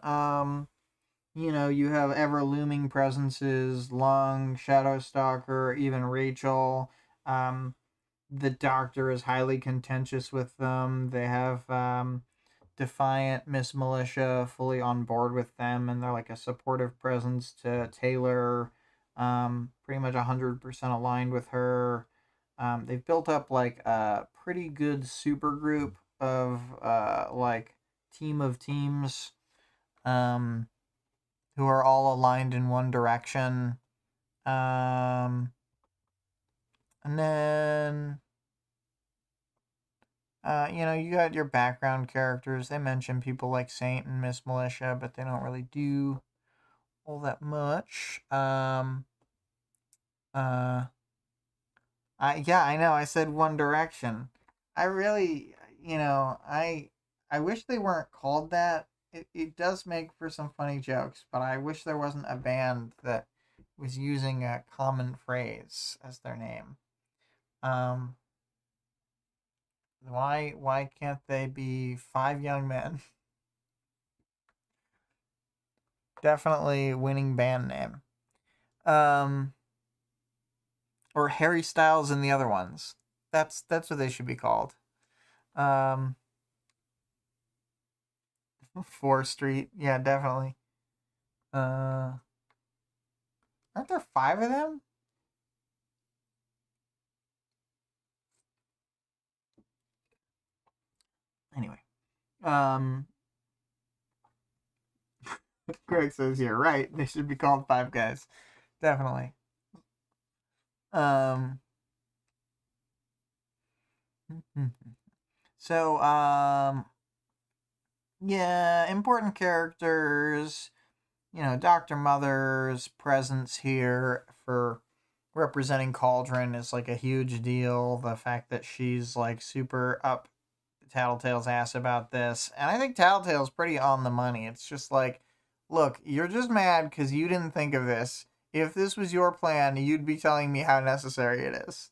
You have ever looming presences, Lung, Shadowstalker, even Rachel. The Doctor is highly contentious with them. They have Defiant, Miss Militia fully on board with them, and they're like a supportive presence to Taylor. Pretty much 100% aligned with her. They've built up like a pretty good super group of like team of teams who are all aligned in one direction. And then you got your background characters. They mention people like Saint and Miss Militia, but they don't really do all that much. I know. I said One Direction. I really, I wish they weren't called that. It does make for some funny jokes, but I wish there wasn't a band that was using a common phrase as their name. Why can't they be 5 young men? Definitely winning band name. Or Harry Styles and the other ones. That's what they should be called. 4th Street. Yeah, definitely. Aren't there 5 of them? Anyway. Greg says you're right. They should be called Five Guys. Definitely. Um. So, yeah, important characters. You know, Dr. Mother's presence here for representing Cauldron is like a huge deal. The fact that she's like super up Tattletale's ass about this. And I think Tattletale's pretty on the money. It's just like, look, you're just mad because you didn't think of this. If this was your plan, you'd be telling me how necessary it is.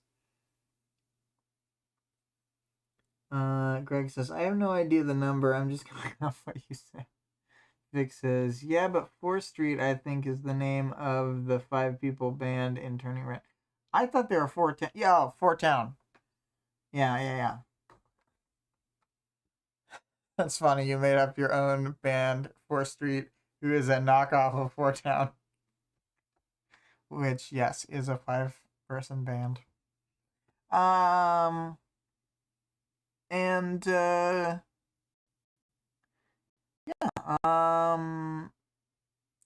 Greg says, I have no idea the number. I'm just going off what you said. Vic says, yeah, but 4th Street, I think, is the name of the 5 people band in Turning Red. I thought they were 4 Yeah, 4 Town. Yeah. That's funny. You made up your own band, 4th Street, who is a knockoff of 4 Town. Which, yes, is a 5-person band. And, yeah,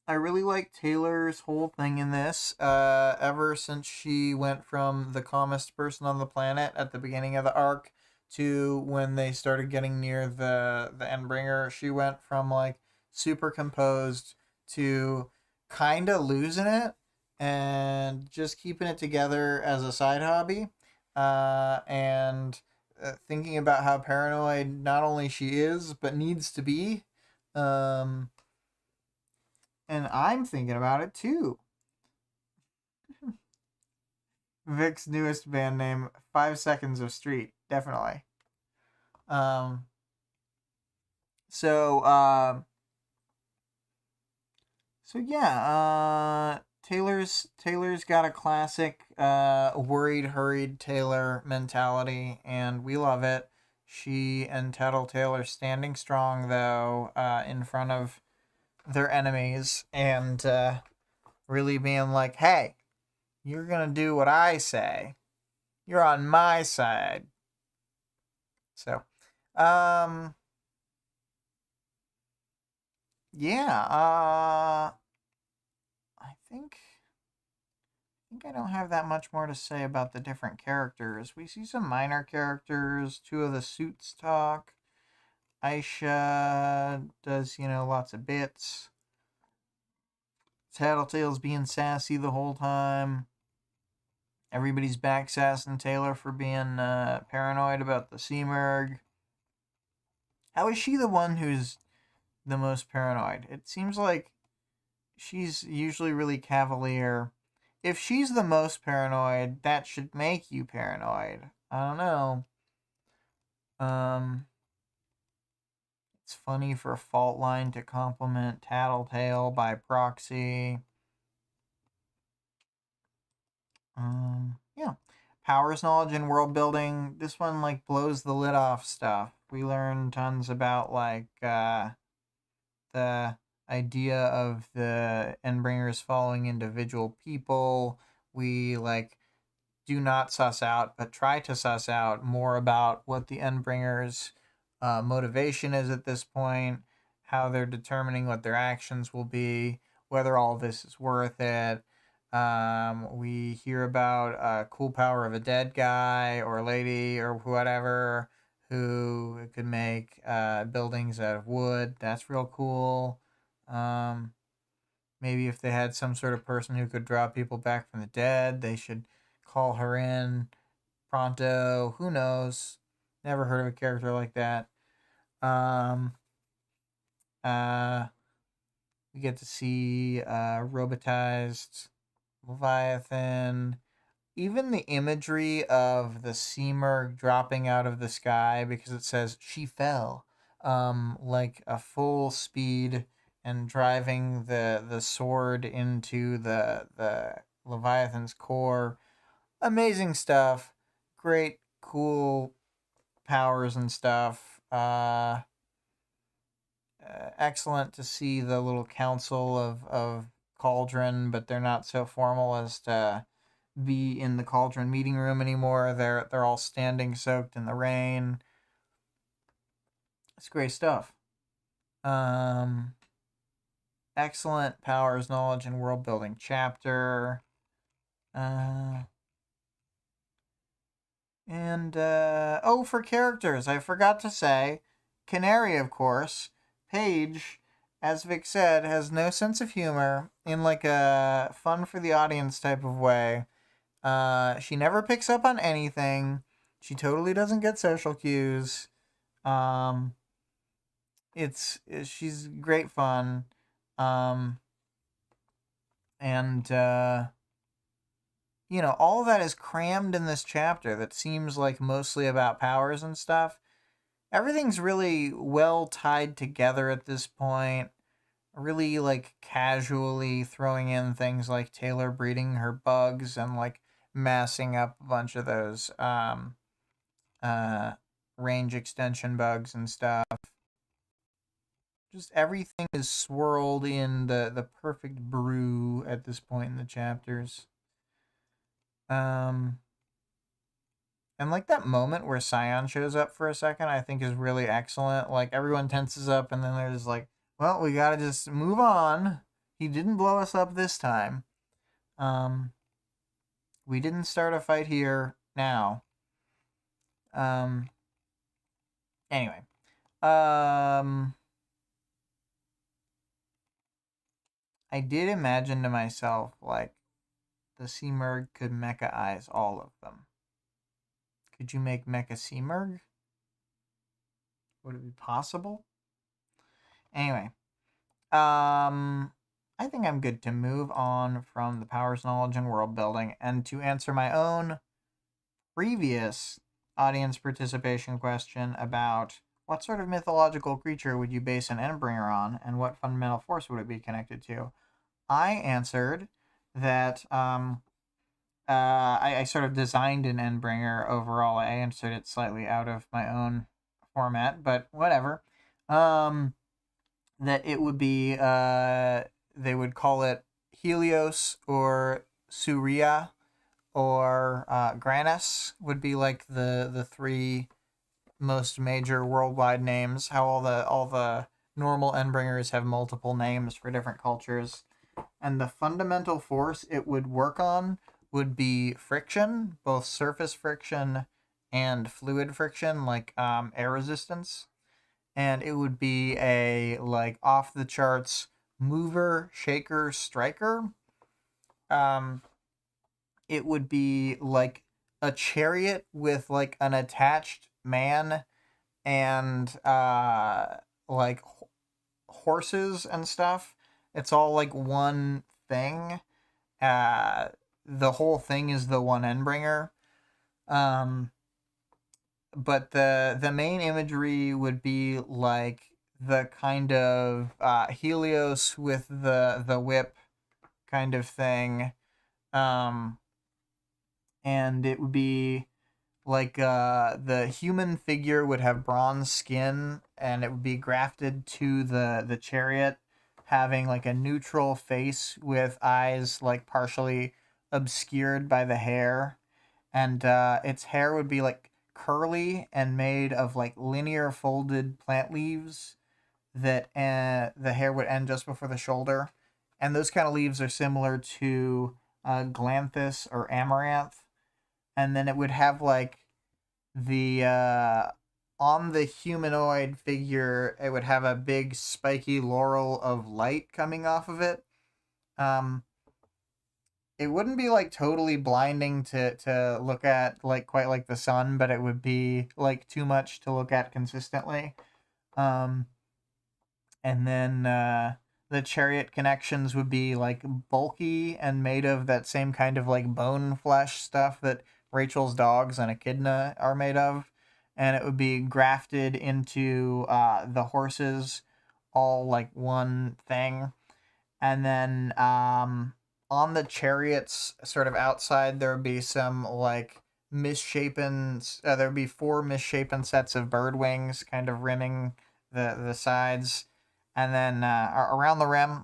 I really like Taylor's whole thing in this. Ever since she went from the calmest person on the planet at the beginning of the arc to when they started getting near the Endbringer, she went from like super composed to kind of losing it and just keeping it together as a side hobby. And thinking about how paranoid not only she is but needs to be. Um, and I'm thinking about it too. Vic's newest band name, 5 Seconds of Street, definitely. Um, so, uh, so yeah, Taylor's got a classic, worried, hurried Taylor mentality, and we love it. She and Tattletale are standing strong, though, in front of their enemies, and really being like, hey, you're gonna do what I say. You're on my side. So, um, yeah, I think I don't have that much more to say about the different characters. We see some minor characters, 2 of the suits talk. Aisha does, lots of bits. Tattletale's being sassy the whole time. Everybody's backsassing Taylor for being paranoid about the Seamerg. How is she the one who's the most paranoid? It seems like she's usually really cavalier. If she's the most paranoid, that should make you paranoid. I don't know. Um, it's funny for Fault Line to compliment Tattletale by proxy. Yeah. Powers, knowledge, and world building. This one like blows the lid off stuff. We learn tons about like the idea of the Endbringers following individual people. We like do not suss out, but try to suss out more about what the Endbringers' motivation is at this point, how they're determining what their actions will be, whether all this is worth it. We hear about cool power of a dead guy or lady or whatever who could make buildings out of wood. That's real cool. Maybe if they had some sort of person who could draw people back from the dead, they should call her in pronto. Who knows? Never heard of a character like that. Um, uh, we get to see robotized Leviathan. Even the imagery of the Seamer dropping out of the sky because it says she fell, like a full speed and driving the sword into the Leviathan's core. Amazing stuff. Great, cool powers and stuff. excellent to see the little council of Cauldron, but they're not so formal as to be in the Cauldron meeting room anymore. They're all standing soaked in the rain. It's great stuff. Excellent powers, knowledge, and world building chapter. For characters, I forgot to say, Canary, of course. Paige, as Vic said, has no sense of humor in like a fun for the audience type of way. She never picks up on anything. She totally doesn't get social cues. She's great fun. All of that is crammed in this chapter that seems like mostly about powers and stuff. Everything's really well tied together at this point. Really like casually throwing in things like Taylor breeding her bugs and like massing up a bunch of those range extension bugs and stuff. Just everything is swirled in the perfect brew at this point in the chapters. And like that moment where Scion shows up for a second, I think is really excellent. Like everyone tenses up and then there's like, well, we gotta just move on. He didn't blow us up this time. We didn't start a fight here now. Anyway. I did imagine to myself, like, the Seamerg could mecha-ize all of them. Could you make Mecha Seamerg? Would it be possible? Anyway. I think I'm good to move on from the powers, knowledge, and world building, and to answer my own previous audience participation question about what sort of mythological creature would you base an Endbringer on, and what fundamental force would it be connected to? I answered that I sort of designed an Endbringer overall. I answered it slightly out of my own format, but whatever. That it would be, they would call it Helios or Surya or Granus would be like the three most major worldwide names. How all the normal Endbringers have multiple names for different cultures. And the fundamental force it would work on would be friction, both surface friction and fluid friction, like air resistance. And it would be a like off the charts mover, shaker, striker. It would be like a chariot with like an attached man and like horses and stuff. It's all like one thing. The whole thing is the one Endbringer. But the main imagery would be like the kind of Helios with the whip kind of thing. And it would be like the human figure would have bronze skin and it would be grafted to the chariot, having like a neutral face with eyes like partially obscured by the hair. And its hair would be like curly and made of like linear folded plant leaves that the hair would end just before the shoulder. And those kind of leaves are similar to glanthis or amaranth. And then it would have like the on the humanoid figure, it would have a big spiky laurel of light coming off of it. It wouldn't be like totally blinding to look at like quite like the sun, but it would be like too much to look at consistently. And then the chariot connections would be like bulky and made of that same kind of like bone flesh stuff that Rachel's dogs and echidna are made of. And it would be grafted into the horses, all like one thing. And then on the chariots, sort of outside, there would be some like misshapen. There would be 4 misshapen sets of bird wings, kind of rimming the sides, and then around the rim,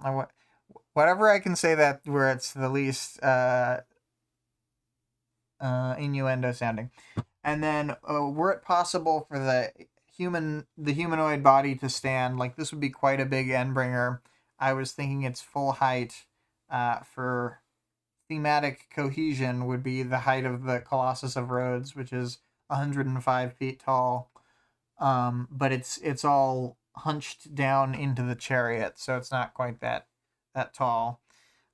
whatever I can say that where it's the least innuendo sounding. And then were it possible for the humanoid body to stand, like this would be quite a big Endbringer. I was thinking its full height for thematic cohesion would be the height of the Colossus of Rhodes, which is 105 feet tall. But it's all hunched down into the chariot, so it's not quite that tall.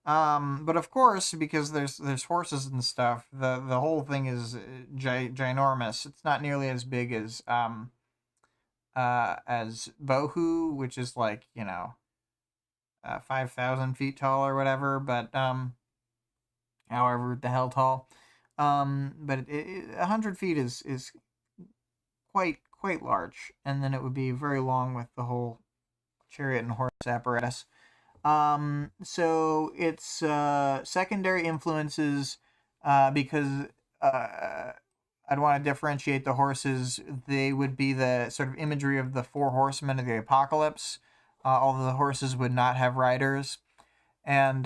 But of course, because there's horses and stuff, the whole thing is ginormous. It's not nearly as big as Bohu, which is like 5,000 feet tall or whatever. But however the hell tall. But 100 feet is quite large, and then it would be very long with the whole chariot and horse apparatus. So it's secondary influences because I'd want to differentiate the horses. They would be the sort of imagery of the four horsemen of the apocalypse, although the horses would not have riders. And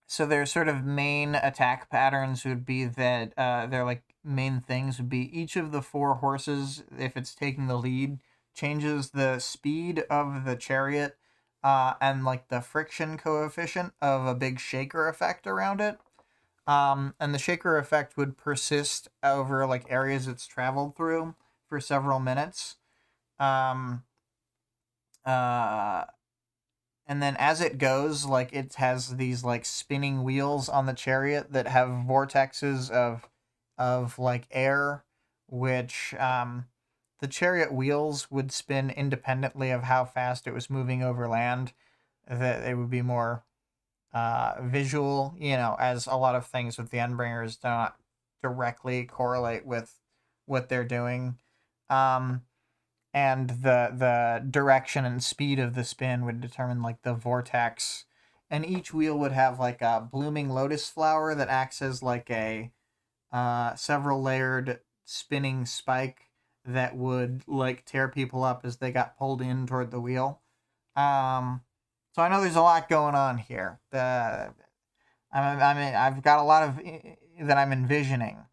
so their sort of main attack patterns would be that their like main things would be each of the four horses, if it's taking the lead, changes the speed of the chariot and like the friction coefficient of a big shaker effect around it. And the shaker effect would persist over like areas it's traveled through for several minutes. Um, uh, and then as it goes, like it has these like spinning wheels on the chariot that have vortexes of like air, which the chariot wheels would spin independently of how fast it was moving over land. That it would be more visual, as a lot of things with the Endbringers do not directly correlate with what they're doing. And the direction and speed of the spin would determine like the vortex. And each wheel would have like a blooming lotus flower that acts as like a several layered spinning spike that would like tear people up as they got pulled in toward the wheel. So I know there's a lot going on here. I've got a lot of that I'm envisioning,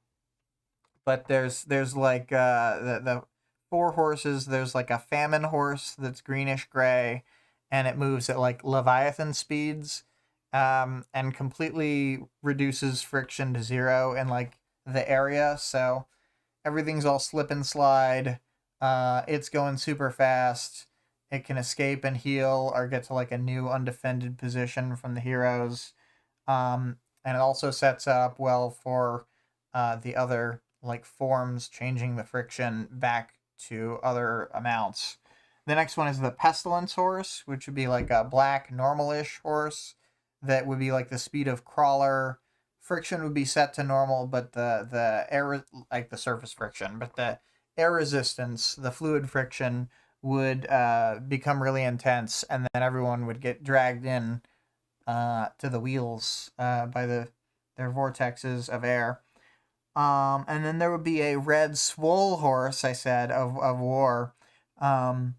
but there's like the four horses. There's like a famine horse that's greenish gray, and it moves at like Leviathan speeds, and completely reduces friction to zero in like the area. So everything's all slip and slide. It's going super fast. It can escape and heal or get to like a new undefended position from the heroes. And it also sets up well for the other like forms, changing the friction back to other amounts. The next one is the Pestilence horse, which would be like a black normal-ish horse that would be like the speed of Crawler. Friction would be set to normal, but the air, like the surface friction, but the air resistance, the fluid friction would become really intense, and then everyone would get dragged in to the wheels by their vortexes of air. And then there would be a red swole horse, I said, of war. And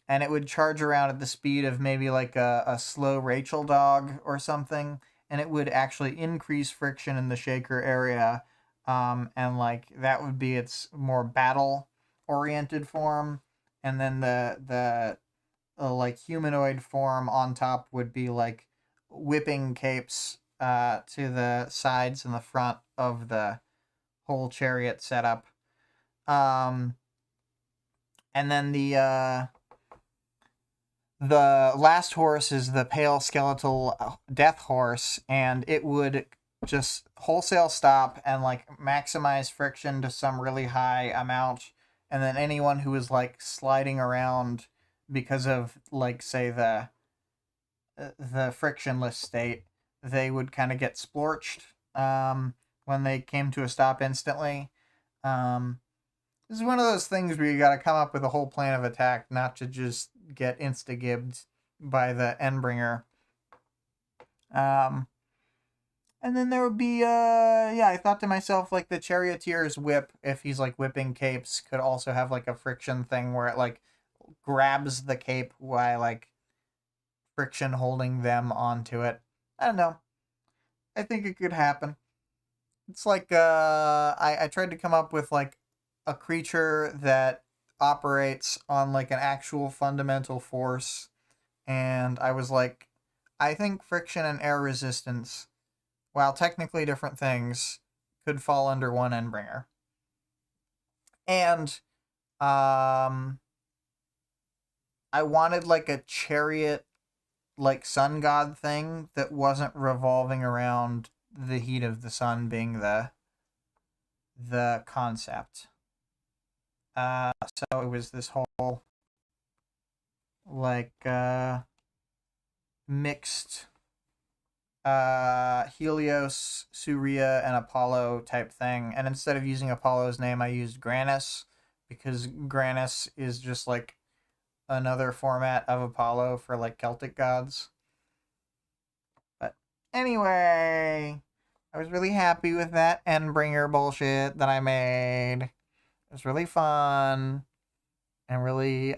it would charge around at the speed of maybe like a slow Rachel dog or something. And it would actually increase friction in the shaker area. And like that would be its more battle oriented form. And then the like humanoid form on top would be like whipping capes to the sides and the front of the whole chariot setup. And then the last horse is the pale skeletal death horse, and it would just wholesale stop and like maximize friction to some really high amount, and then anyone who was like sliding around because of like say the frictionless state, they would kind of get splorched when they came to a stop instantly. This is one of those things where you got to come up with a whole plan of attack, not to just get insta-gibbed by the Endbringer. And then there would be, I thought to myself, like, the Charioteer's whip, if he's, like, whipping capes, could also have, like, a friction thing where it, like, grabs the cape while like friction holding them onto it. I don't know. I think it could happen. It's like I tried to come up with like a creature that operates on like an actual fundamental force, and I was like, I think friction and air resistance, while technically different things, could fall under one Endbringer. And I wanted like a chariot like sun god thing that wasn't revolving around the heat of the sun being the concept. So it was this whole like mixed Helios, Surya, and Apollo type thing. And instead of using Apollo's name, I used Granus because Granus is just like another format of Apollo for like Celtic gods. But anyway, I was really happy with that Endbringer bullshit that I made. It was really fun and really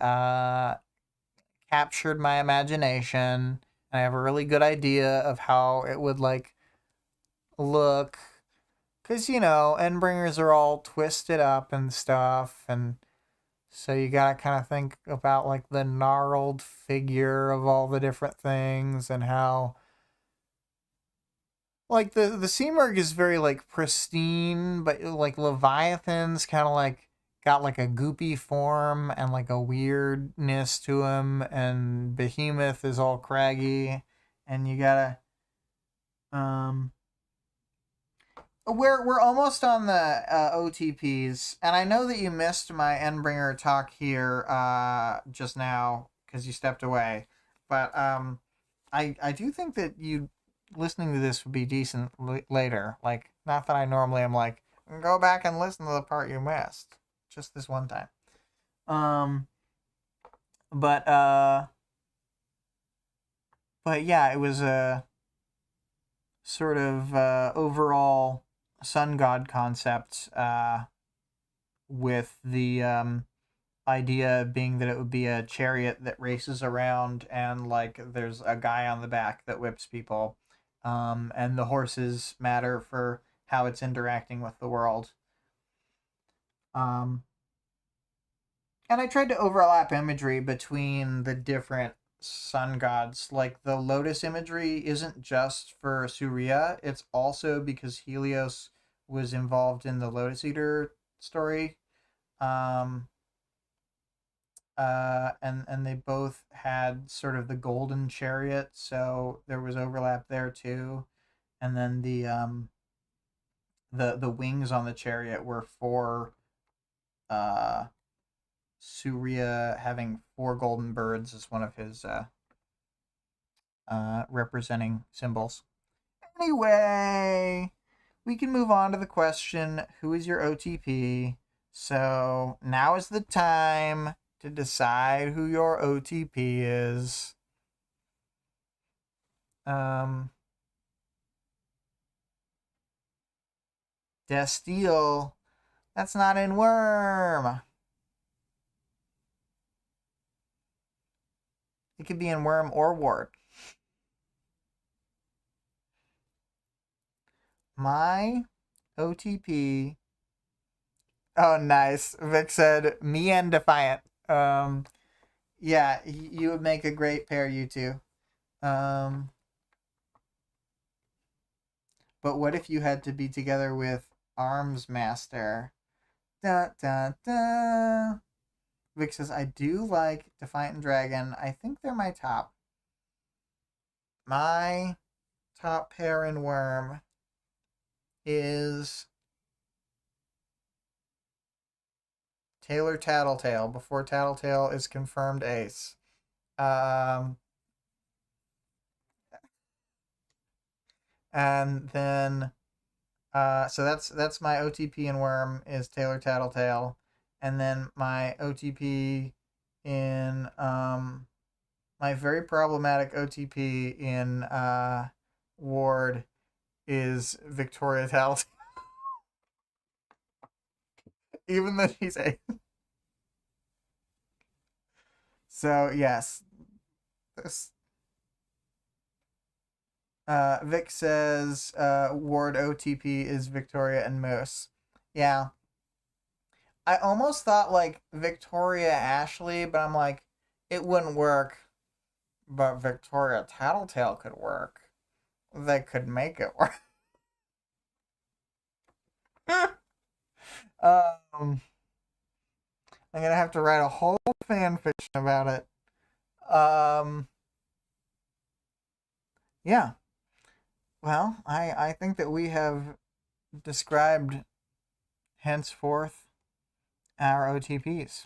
captured my imagination. And I have a really good idea of how it would like look. Because, you know, Endbringers are all twisted up and stuff. And so you gotta kind of think about like the gnarled figure of all the different things and how like the Seamerg is very like pristine, but like Leviathan's kind of like got like a goopy form and like a weirdness to him, and Behemoth is all craggy, and you gotta we're almost on the OTPs, and I know that you missed my Endbringer talk here just now because you stepped away, but I do think that you listening to this would be decent later. Like, not that I normally am like, go back and listen to the part you missed. Just this one time. But yeah, it was a sort of overall sun god concept with the idea being that it would be a chariot that races around and like there's a guy on the back that whips people. And the horses matter for how it's interacting with the world. And I tried to overlap imagery between the different sun gods. Like the lotus imagery isn't just for Surya, it's also because Helios was involved in the Lotus Eater story. And they both had sort of the golden chariot, so there was overlap there too. And then the wings on the chariot were for Surya having 4 golden birds as one of his representing symbols. Anyway, we can move on to the question, who is your OTP? So now is the time to decide who your OTP is. Desteel. That's not in Worm. It could be in Worm or Ward. My OTP. Oh, nice. Vic said, me and Defiant. Yeah, you would make a great pair, you two. But what if you had to be together with Arms Master? Da da da. Vic says, I do like Defiant and Dragon. I think they're my top. My top pair in Worm is Taylor Tattletale before Tattletale is confirmed ace. And then so that's my OTP in Worm is Taylor Tattletale, and then my OTP in my very problematic OTP in Ward is Victoria Tattletale. Even though she's a So yes, this. Vic says Ward OTP is Victoria and Moose. Yeah. I almost thought like Victoria Ashley, but I'm like, it wouldn't work. But Victoria Tattletale could work. They could make it work. I'm gonna have to write a whole fan fiction about it. Yeah. Well, I think that we have described henceforth our OTPs.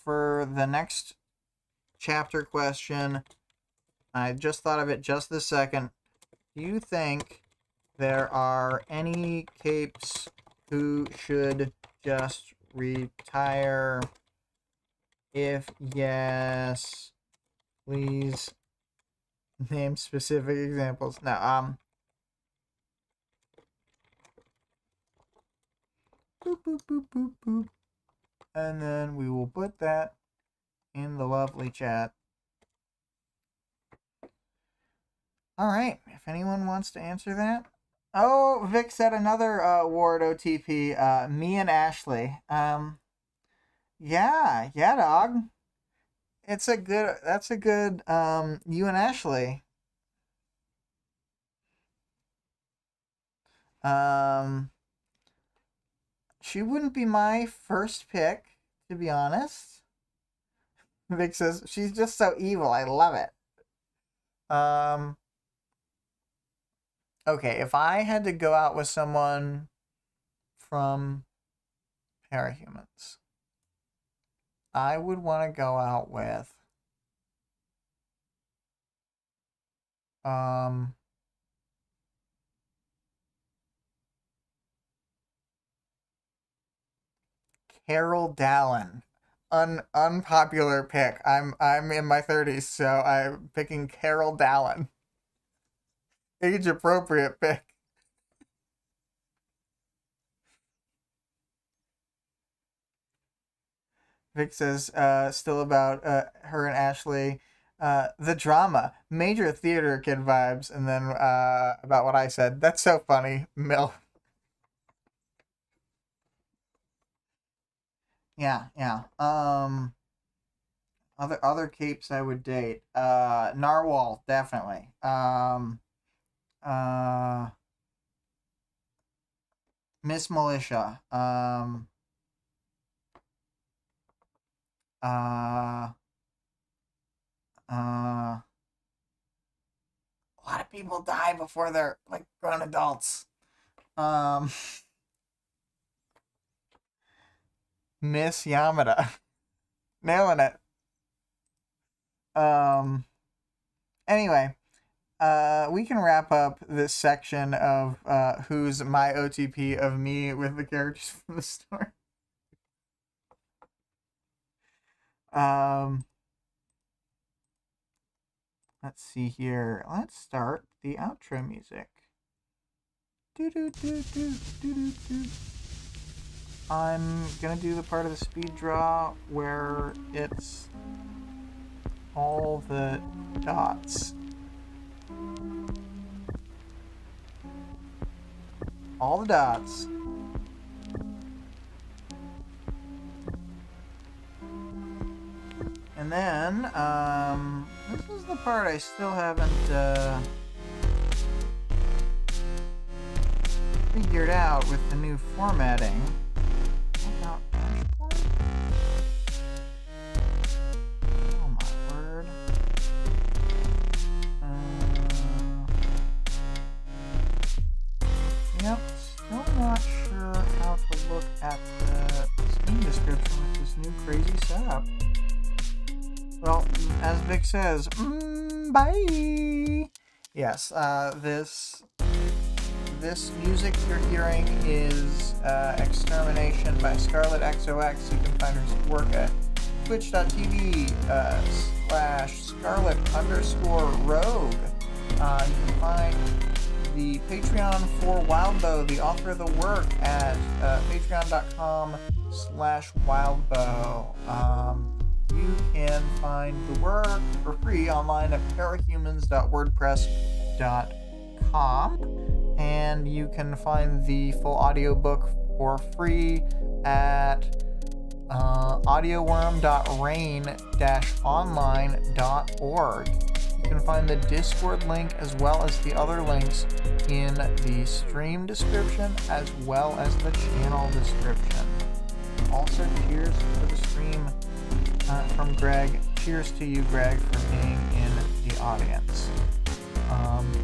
For the next chapter question, I just thought of it just this second. Do you think there are any capes who should just retire? If yes, please name specific examples. Now, boop, boop, boop, boop, boop. And then we will put that in the lovely chat. All right, if anyone wants to answer that. Oh, Vic said another Ward OTP, me and Ashley. Yeah, dog. That's a good, you and Ashley. She wouldn't be my first pick, to be honest. Vic says, she's just so evil, I love it. Okay, if I had to go out with someone from Parahumans, I would want to go out with Carol Dallin. Unpopular pick. I'm in my 30s, so I'm picking Carol Dallin. Age appropriate pick. Vic says, still about her and Ashley. The drama, major theater kid vibes, and then about what I said. That's so funny, Mil. Yeah. Other capes I would date. Narwhal, definitely. Miss Militia. A lot of people die before they're like grown adults. Miss Yamada. Nailing it. Anyway, we can wrap up this section of who's my OTP of me with the characters from the story. Let's see here. Let's start the outro music. I'm gonna do the part of the speed draw where it's all the dots. All the dots. And then, this is the part I still haven't, figured out with the new formatting. About dashboard? Oh my word. Yep, still not sure how to look at the Steam description with this new crazy setup. Well, as Vic says, bye! Yes, this music you're hearing is Extermination by ScarlettXOX. You can find her work at twitch.tv /Scarlett_Rogue. You can find the Patreon for Wildbow, the author of the work, at patreon.com/Wildbow. You can find the work for free online at parahumans.wordpress.com, and you can find the full audiobook for free at audioworm.rain-online.org. You can find the Discord link as well as the other links in the stream description as well as the channel description. Also, cheers for the stream from Greg. Cheers to you, Greg, for being in the audience.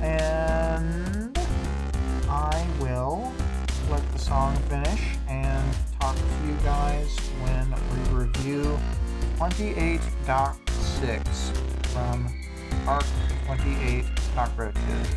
And I will let the song finish and talk to you guys when we review 28.6 from Arc 28 Cockroaches.